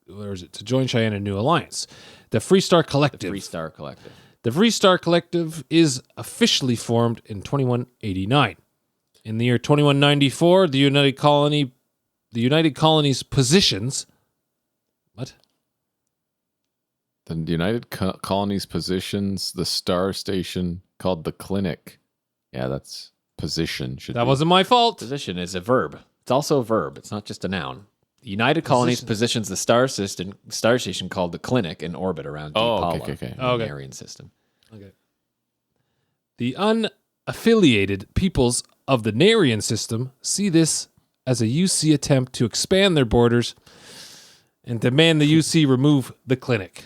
where is it? To join Cheyenne in a new alliance. The Free Star The Collective. Free Star Collective. The Free Star Collective is officially formed in 2189. In the year 2194, the United Colony's positions. What? The United Colonies positions the star station called the Clinic. Yeah, that's position. Should That be. wasn't my fault. Position is a verb. It's also a verb. It's not just a noun. The United Colonies positions the star station called the Clinic in orbit around Deep Oh, Hollow, okay. in Okay. the Aryan system. Okay. The unaffiliated peoples of the Narian system see this as a UC attempt to expand their borders and demand the UC remove the clinic.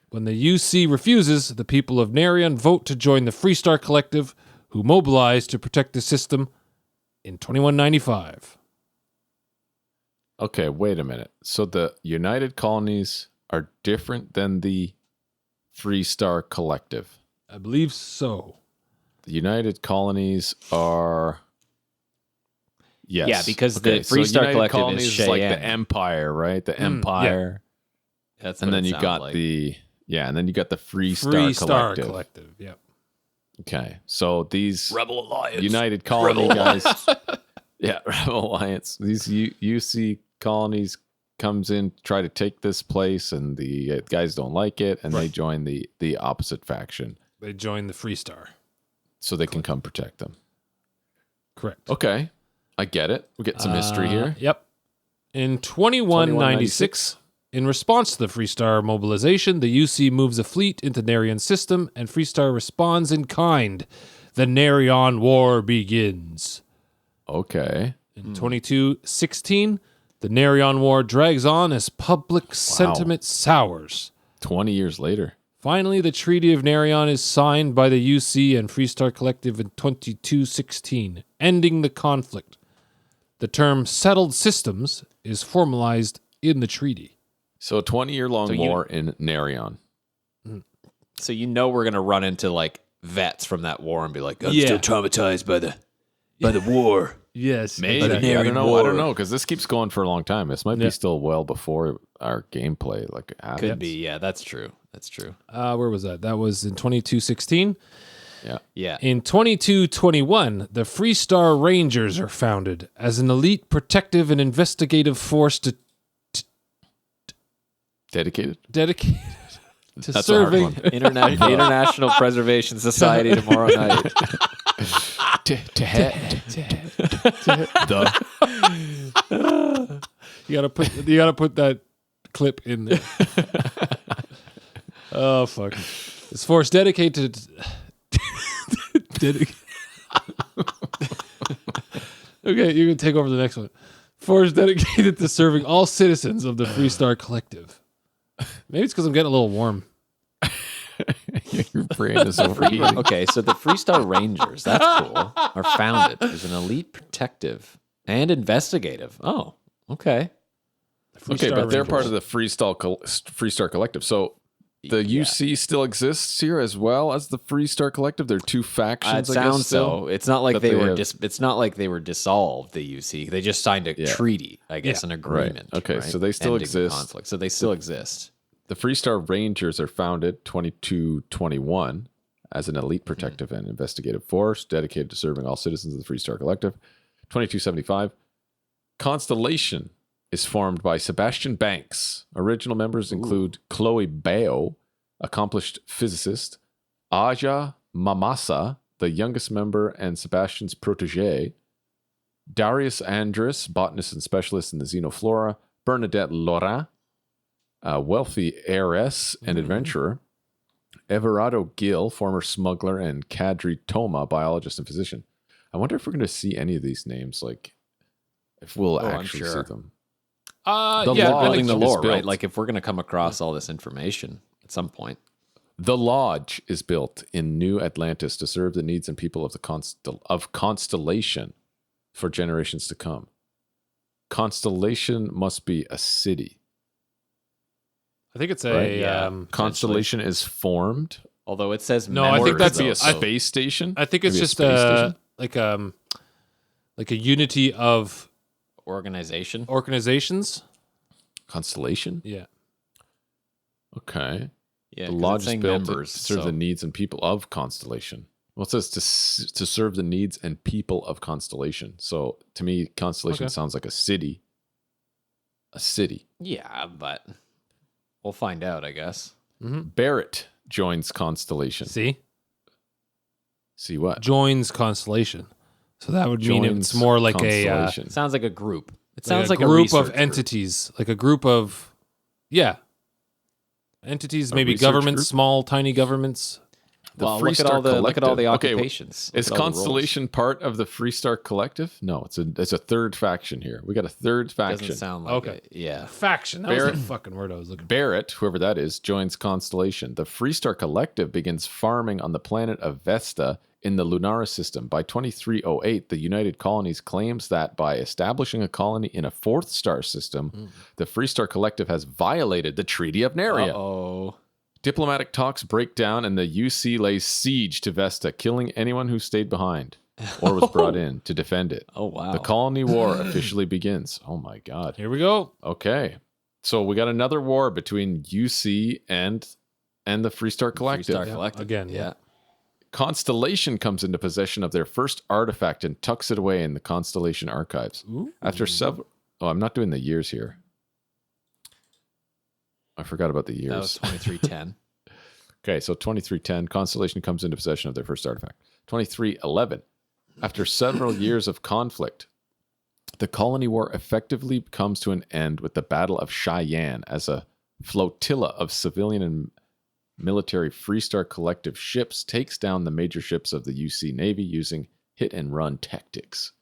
When the UC refuses, the people of Narian vote to join the Free Star Collective, who mobilize to protect the system in 2195. Okay, wait a minute. So the United Colonies are different than the Freestar Collective. I believe so. The United Colonies are... Yes. Yeah, because the Freestar United Collective Colonies is like Cheyenne. the Empire, right? The Empire. That's And what then it you sounds got like. and then you got the Freestar Collective. Yep. Okay. So these Rebel Alliance. United Colony guys. Yeah, Rebel Alliance. These UC colonies comes in, try to take this place, and the guys don't like it, and they join the opposite faction. They join the Freestar. So they can come protect them. Correct. Okay. I get it. We get some history here. Yep. In 2196, in response to the Freestar mobilization, the UC moves a fleet into Narion system, and Freestar responds in kind. The Narion War begins. Okay. In 2216, the Narion War drags on as public sentiment sours. 20 years later. Finally, the Treaty of Narion is signed by the UC and Freestar Collective in 2216, ending the conflict. The term settled systems is formalized in the treaty. So a 20-year-long war in Narion. So we're gonna run into like vets from that war and be like, I'm still traumatized by the war. Yes. Maybe. I don't know, because this keeps going for a long time. This might be still well before our gameplay happens. Could be, yeah, that's true. That's true. Where was that? That was in 2216. Yeah. Yeah. In 2221, the Freestar Rangers are founded as an elite protective and investigative force Dedicated? dedicated to That's a hard serving one. International Preservation Society tomorrow night. You gotta put that clip in there. Oh fuck! This force dedicated. Okay, you can take over the next one. Force dedicated to serving all citizens of the Freestar Collective. Maybe it's because I'm getting a little warm. Your brain is overheating. Okay, so the Freestar Rangers, that's cool, are founded as an elite protective and investigative. Oh, okay. Okay, but they're part of the Freestar Collective. So the UC still exists here as well as the Freestar Collective. They're two factions. It sounds so. It's not like it's not like they were dissolved. The UC, they just signed a treaty, I guess, an agreement. Right. Okay, right? so they still Ending the exist. conflict. So they still exist. The Freestar Rangers are founded 2221 as an elite protective and investigative force dedicated to serving all citizens of the Freestar Collective. 2275, Constellation is formed by Sebastian Banks. Original members include Chloe Bao, accomplished physicist, Aja Mamasa, the youngest member and Sebastian's protege, Darius Andrus, botanist and specialist in the xenoflora, Bernadette Laurent, a wealthy heiress and adventurer, Everardo Gill, former smuggler, and Kadri Toma, biologist and physician. I wonder if we're going to see any of these names, like if we'll actually see them. Building the lore, built. right? Like if we're going to come across all this information at some point. The Lodge is built in New Atlantis to serve the needs and people of the Constellation for generations to come. Constellation must be a city. I think it's Constellation is formed. Although it says No, I think that's a space station. I think it's just like a unity of organizations. Constellation. Yeah. Okay. Yeah, the Lodge is built members, to serve the needs and people of Constellation. Well, it says to serve the needs and people of Constellation. So to me, Constellation sounds like a city. A city. Yeah, but we'll find out, I guess. Mm-hmm. Barrett joins Constellation. See what? Joins Constellation. So that would mean it's more like It sounds like a group. It sounds like a group of research entities, like a group of entities, maybe research governments, group? small, tiny governments. Well, look at all the occupations. Is Constellation part of the Freestar Collective? No, it's a third faction here. We got a third faction. Doesn't sound like it. Yeah. Faction. That was the fucking word I was looking for. Barrett, whoever that is, joins Constellation. The Freestar Collective begins farming on the planet of Vesta in the Lunaris system. By 2308, the United Colonies claims that by establishing a colony in a fourth star system, the Freestar Collective has violated the Treaty of Naria. Uh-oh. Diplomatic talks break down and the UC lays siege to Vesta, killing anyone who stayed behind or was brought in to defend it. Oh, wow. The colony war officially begins. Oh my God. Here we go. Okay. So we got another war between UC and the Freestar Collective. Freestar Collective. Again, yeah. Constellation comes into possession of their first artifact and tucks it away in the Constellation archives. Ooh. After several... Oh, I'm not doing the years here. I forgot about the years. That was 2310. Okay, so 2310, Constellation comes into possession of their first artifact. 2311, after several years of conflict, the colony war effectively comes to an end with the Battle of Cheyenne as a flotilla of civilian and military Freestar Collective ships takes down the major ships of the UC Navy using hit-and-run tactics.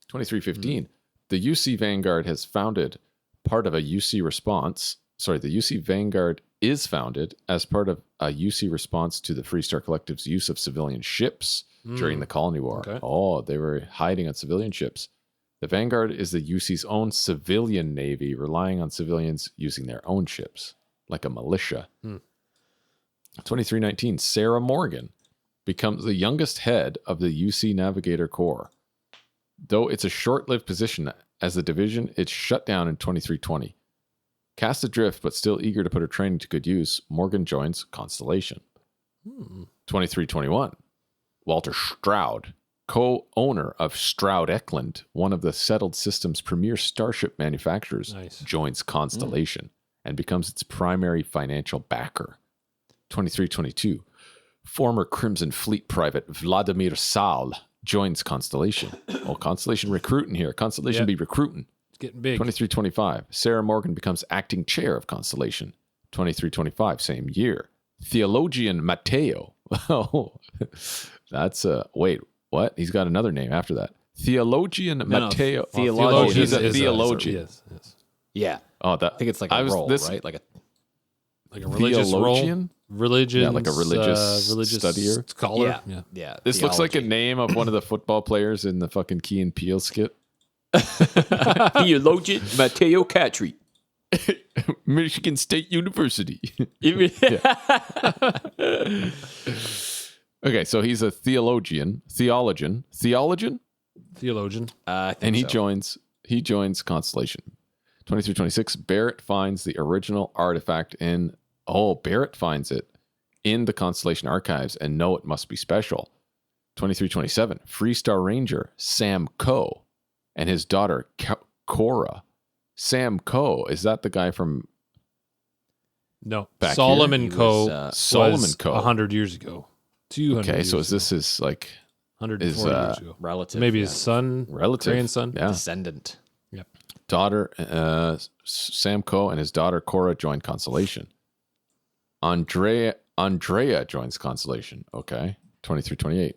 2315, the UC Vanguard has founded part of a UC response. Sorry, the UC Vanguard is founded as part of a UC response to the Freestar Collective's use of civilian ships during the Colony War. Okay. Oh, they were hiding on civilian ships. The Vanguard is the UC's own civilian navy, relying on civilians using their own ships, like a militia. 2319, Sarah Morgan becomes the youngest head of the UC Navigator Corps. Though it's a short-lived position, as the division, it's shut down in 2320. Cast adrift, but still eager to put her training to good use, Morgan joins Constellation. 2321, Walter Stroud, co-owner of Stroud Eklund, one of the settled system's premier starship manufacturers, joins Constellation and becomes its primary financial backer. 2322, former Crimson Fleet private Vladimir Sal joins Constellation. Oh, Constellation recruiting here. Constellation be recruiting. It's getting big. 2325, Sarah Morgan becomes acting chair of Constellation. 2325, same year, theologian Matteo. Oh, that's wait, what? He's got another name after that. Theologian Matteo. Theologian He's a is theologian. yes. Yeah. Oh, that I think it's like a role, right? Like a religious theologian? role. Religion. Yeah, like a religious studier. Scholar. Yeah. This looks like a name of one of the football players in the fucking Key and Peele skit. Theologian Matteo Catry. Michigan State University. Okay, so he's a theologian. Theologian. And he joins Constellation. 2326, Barrett finds the original artifact Barrett finds it in the Constellation archives and it must be special. 2327, Freestar Ranger Sam Coe and his daughter Cora. Sam Coe, is that the guy from No. back Solomon here? Coe. Solomon Coe. 100 years ago. 200 Okay, years so is ago. this his like 140 years ago. relative? Maybe his son, relative grandson. Yeah. Descendant. Yep. Daughter Sam Coe and his daughter Cora join Constellation. Andrea joins Constellation. Okay. 2328.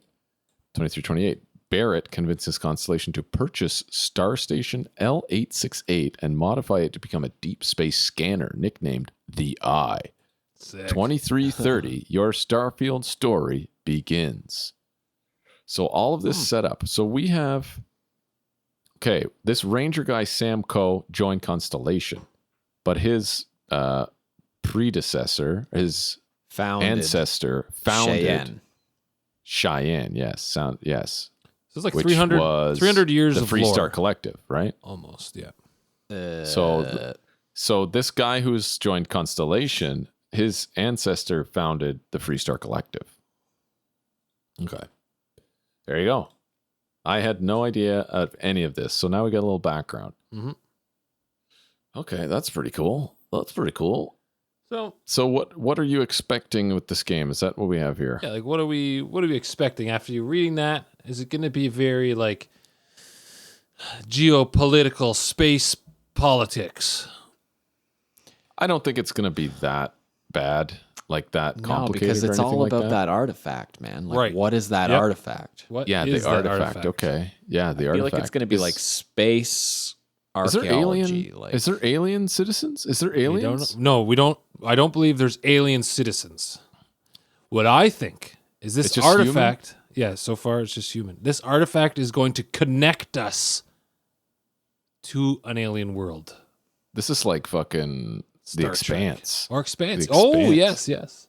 2328. Barrett convinces Constellation to purchase Star Station L868 and modify it to become a deep space scanner nicknamed the Eye. Sick. 2330, your Starfield story begins. So all of this set up. So we have, this Ranger guy, Sam Coe, joined Constellation, but his predecessor, his ancestor, founded Cheyenne. Yes. Yes. So it's like Which 300 was 300 years the of Freestar lore. Collective, right? Almost, yeah. So this guy who's joined Constellation, his ancestor founded the Freestar Collective. Okay. There you go. I had no idea of any of this. So now we got a little background. Mm-hmm. Okay, that's pretty cool. So what are you expecting with this game? Is that what we have here? Yeah, like what are we expecting after you reading that? Is it going to be very like geopolitical space politics? I don't think it's going to be that bad, like that complicated. No, because it's or anything all like about that artifact, man. Like, Right. what is that Yep. artifact? What Yeah, is the that artifact. Okay. Yeah, the I feel artifact. like it's going to be like space Is there archaeology. Like, Is there alien citizens? Is there We aliens? don't, no, we don't. I don't believe there's alien citizens. What I think is It's this just artifact. Yeah, so far it's just human. This artifact is going to connect us to an alien world. This is like fucking Star The Expanse. Or Expanse. The Oh, Expanse. yes.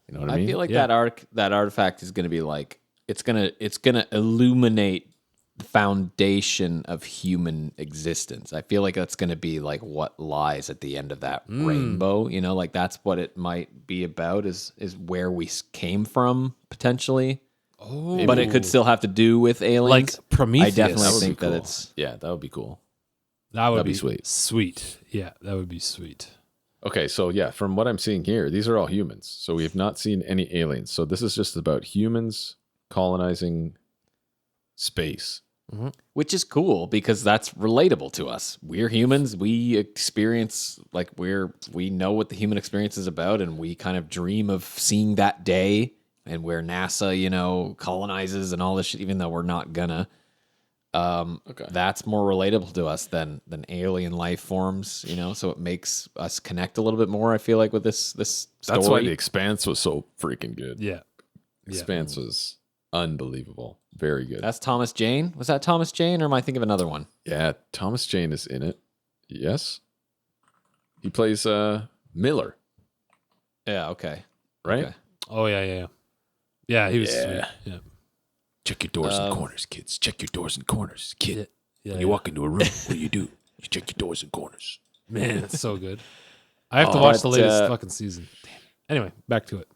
You know what I mean? feel like Yeah. that artifact is going to be like it's gonna illuminate the foundation of human existence. I feel like that's going to be like what lies at the end of that rainbow. You know, like that's what it might be about. Is where we came from potentially. Oh, But it could still have to do with aliens. like Prometheus. I definitely That would be think that cool. it's Yeah, that would be cool. that would that'd be be sweet. Sweet. Yeah, that would be sweet. Okay, so yeah, from what I'm seeing here, these are all humans. So we have not seen any aliens. So this is just about humans colonizing space. which is cool because that's relatable to us. We're humans. We experience like we know what the human experience is about, and we kind of dream of seeing that day and where NASA, you know, colonizes and all this shit. Even though we're not gonna, Okay. that's more relatable to us than alien life forms. You know, so it makes us connect a little bit more. I feel like with this story. That's why The Expanse was so freaking good. Yeah. Expanse was unbelievable. Very good. That's Thomas Jane. Was that Thomas Jane, or am I thinking of another one? Yeah, Thomas Jane is in it. Yes. He plays Miller, Yeah. Okay. right? Okay. Oh, yeah. Yeah, he was Yeah. sweet. Yeah. Check your doors and corners, kids. Check your doors and corners, kid. Yeah, When you walk into a room, what do? You check your doors and corners. Man, it's so good. I have to Oh, watch the but, latest fucking season. Damn. Anyway, back to it.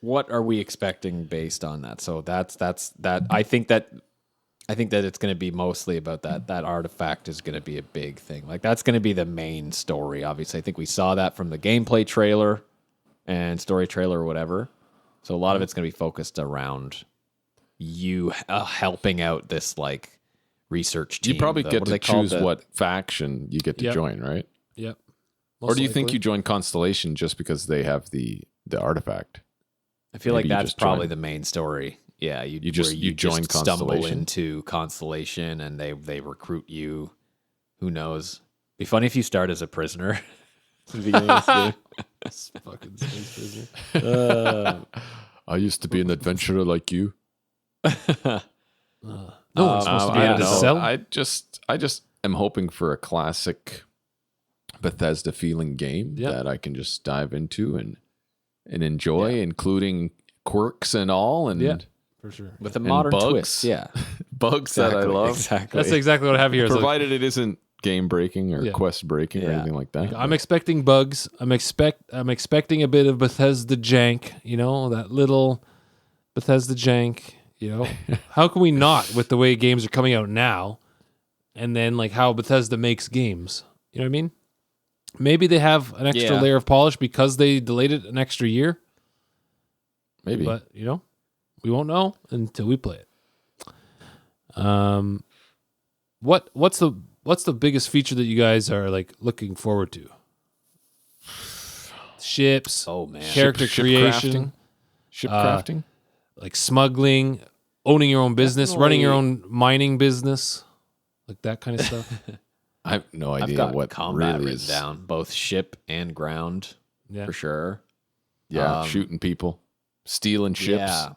What are we expecting based on that? So that's that. I think that it's going to be mostly about that. That artifact is going to be a big thing. Like that's going to be the main story. Obviously, I think we saw that from the gameplay trailer and story trailer or whatever. So a lot of it's going to be focused around you helping out this like research team. You probably what get are to they called? choose what faction you get to Yep. join, right? Yep. Or do you think you join Constellation just because they have the artifact? I feel like maybe you that's just probably join- the main story. Yeah, You where join just stumble Constellation? into Constellation and they recruit you. Who knows? Be funny if you start as a prisoner. at the beginning of this game. fucking space prisoner? I used to be an adventurer like you. No, it's supposed to be I in don't the know. cell. I just am hoping for a classic Bethesda feeling game Yeah. that I can just dive into and enjoy, including quirks and all, and Yeah. For sure. With a And modern bugs. twist. Yeah. bugs that I love. Exactly. That's exactly what I have here. Is like, Provided it isn't game breaking or Yeah. quest breaking or Yeah. anything like that. I'm expecting bugs. I'm expecting a bit of Bethesda jank, you know, that little Bethesda jank, you know. How can we not with the way games are coming out now and then like how Bethesda makes games? You know what I mean? Maybe they have an extra Yeah. layer of polish because they delayed it an extra year, Maybe. but you know, we won't know until we play it. What's the biggest feature that you guys are like looking forward to? Ships, Oh man. character Ship creation, crafting? Ship crafting? like smuggling, owning your own business, running your own mining business, like that kind of stuff. I have no I've idea got what combat really written is. down, both ship and ground, Yeah. for sure. Yeah, Um, shooting people, stealing ships. Yeah.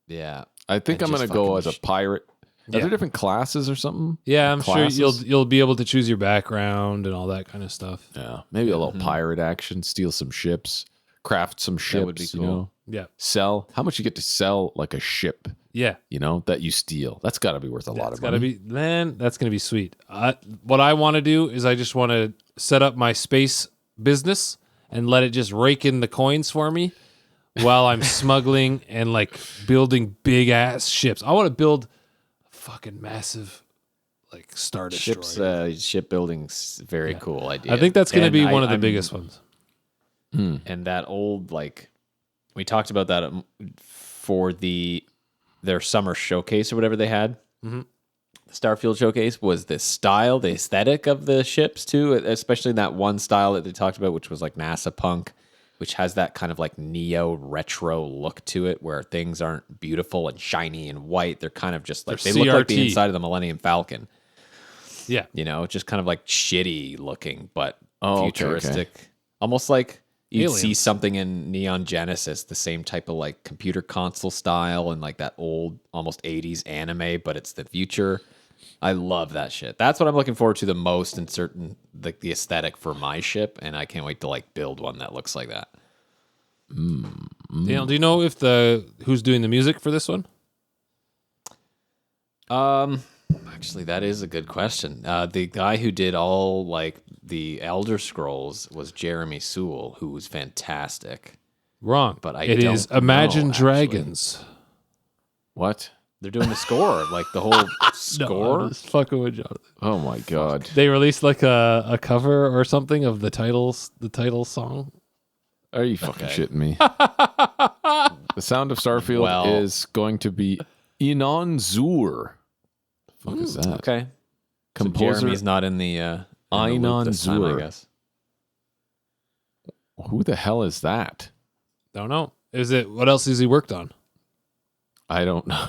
Yeah. I think And I'm gonna just go fucking as a sh- pirate. Are Yeah. there different classes or something? Yeah, I'm Classes? sure you'll be able to choose your background and all that kind of stuff. Yeah, maybe a little pirate action. Steal some ships, craft some ships. would be You cool. know, Yeah. sell. How much you get to sell like a ship? Yeah. You know that you steal. That's got to be worth a lot That's of gotta money. be, man, that's gonna be sweet. What I want to do is I just want to set up my space business and let it just rake in the coins for me while I'm smuggling and like building big ass ships. I want to build a fucking massive like Star Destroyer. Ships, shipbuilding's very cool idea. I think that's going to And be one of the I'm- biggest ones. And that old like we talked about that for their summer showcase or whatever they had. Mhm. The Starfield showcase was the style, the aesthetic of the ships too, especially that one style that they talked about, which was like NASA punk, which has that kind of like neo retro look to it, where things aren't beautiful and shiny and white. They're kind of just like They're they look like the CRT. inside of the Millennium Falcon. Yeah. You know, just kind of like shitty looking, but Oh, okay, futuristic. Almost like you'd Aliens. see something in Neon Genesis, the same type of like computer console style and like that old almost 80s anime, but it's the future. I love that shit. That's what I'm looking forward to the most in certain like the aesthetic for my ship, and I can't wait to like build one that looks like that. Daniel, do you know if who's doing the music for this one? Actually, that is a good question. The guy who did all like the Elder Scrolls was Jeremy Sewell, who was fantastic. Wrong, But it is don't Imagine know, Dragons. What? They're doing the score, like the whole score. No, I'm just fucking with Jonathan. Oh my god. They released like a cover or something of the title song. Are you fucking shitting me? The sound of Starfield Well- is going to be Inon Zur. The fuck is that? Okay. Composer So Jeremy's not in the Einon loop this time, I Zur. guess. Who the hell is that? Don't know. What else has he worked on? I don't know.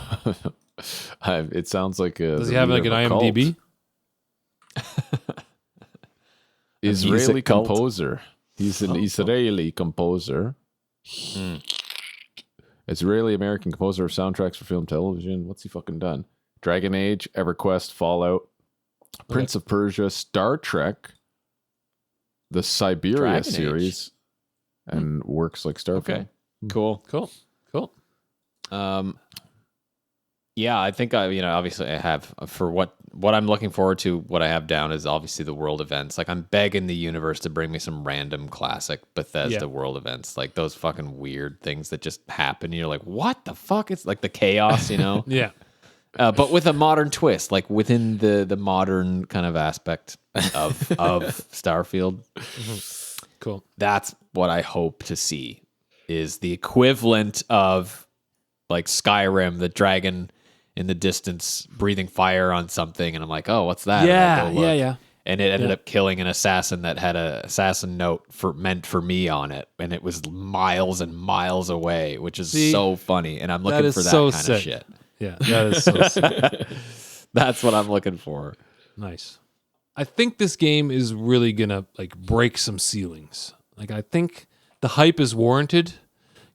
It sounds like a. Does the he have leader like an of a cult. IMDb? Israeli music cult? composer. He's an Israeli composer. Israeli American composer of soundtracks for film, television. What's he fucking done? Dragon Age, EverQuest, Fallout, Prince of Persia, Star Trek, the Siberia Dragon Age. series, and works like Starfield. Okay. Cool. Cool. Yeah, I think obviously I have for what I'm looking forward to. What I have down is obviously the world events. Like I'm begging the universe to bring me some random classic Bethesda world events, like those fucking weird things that just happen. And you're like, what the fuck? It's like the chaos, Yeah. but with a modern twist, like within the modern kind of aspect of Starfield. Cool. That's what I hope to see is the equivalent of like Skyrim, the dragon in the distance breathing fire on something, and I'm like, oh, what's that? Yeah, And I go look, yeah. and it ended up killing an assassin that had a assassin note meant for me on it, and it was miles and miles away, which is so funny. And I'm looking for that so kind sick. of shit. Yeah, that is so sick. That's what I'm looking for. Nice. I think this game is really gonna like break some ceilings. Like I think the hype is warranted.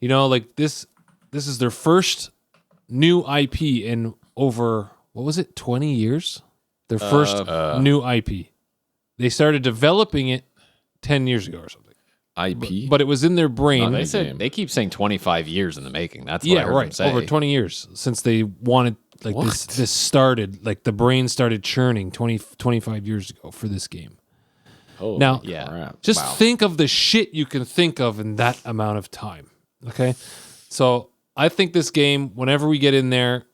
Like this is their first new IP in over 20 years? Their first new IP. They started developing it 10 years ago or something. IP? But it was in their brain. They keep saying 25 years in the making. That's what I heard them say. Over 20 years since they wanted like this started, like the brain started churning 25 years ago for this game. Oh, Now, crap. just Wow. think of the shit you can think of in that amount of time. Okay? So I think this game, whenever we get in there,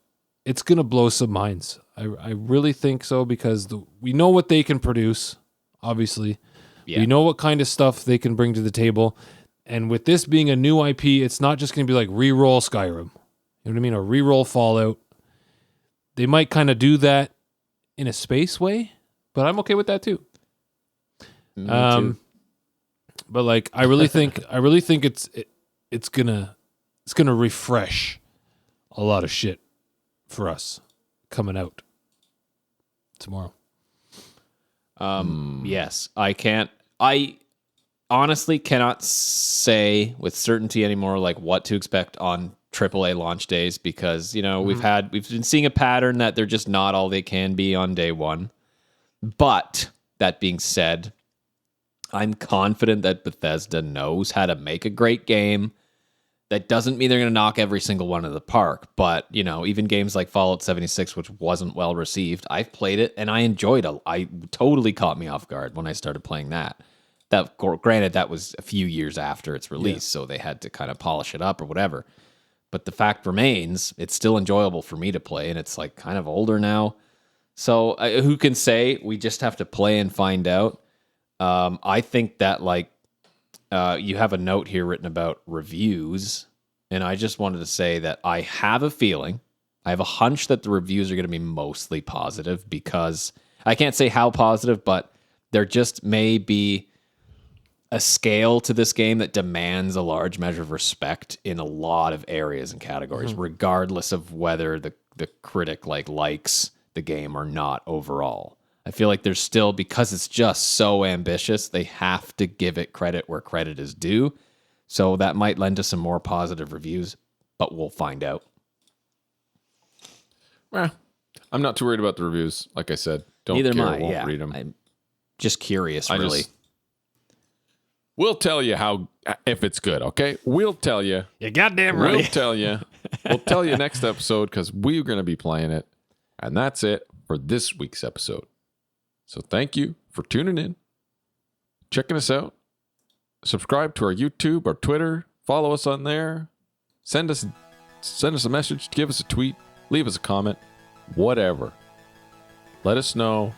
it's going to blow some minds. I really think so because we know what they can produce, obviously. Yeah. We know what kind of stuff they can bring to the table. And with this being a new IP, it's not just going to be like re-roll Skyrim. You know what I mean? Or re-roll Fallout. They might kind of do that in a space way, but I'm okay with that too. Me too. But like I really think it's gonna refresh a lot of shit for us coming out tomorrow. Yes, I honestly cannot say with certainty anymore like what to expect on AAA launch days because we've been seeing a pattern that they're just not all they can be on day one. But that being said, I'm confident that Bethesda knows how to make a great game. That doesn't mean they're going to knock every single one out of the park. But, even games like Fallout 76, which wasn't well received, I've played it and I enjoyed it. I totally caught me off guard when I started playing that. Granted, that was a few years after its release, so they had to kind of polish it up or whatever. But the fact remains, it's still enjoyable for me to play, and it's like kind of older now. So who can say? We just have to play and find out. I think that you have a note here written about reviews, and I just wanted to say that I have a hunch that the reviews are going to be mostly positive because I can't say how positive, but there just may be a scale to this game that demands a large measure of respect in a lot of areas and categories, regardless of whether the critic likes the game or not overall. I feel like there's still, because it's just so ambitious, they have to give it credit where credit is due. So that might lend to some more positive reviews, but we'll find out. I'm not too worried about the reviews. Like I said, don't Neither care. am I. Won't Yeah. read them. I'm just curious, really. We'll tell you if it's good, okay? We'll tell you. You goddamn We'll right. tell you. We'll tell you next episode because we're going to be playing it. And that's it for this week's episode. So thank you for tuning in, checking us out. Subscribe to our YouTube or Twitter. Follow us on there. Send us a message. Give us a tweet. Leave us a comment. Whatever. Let us know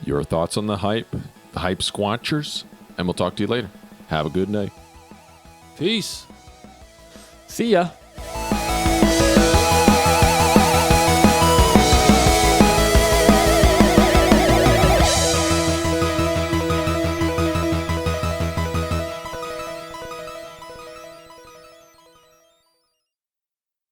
your thoughts on the hype squanchers, and we'll talk to you later. Have a good night. Peace. See ya.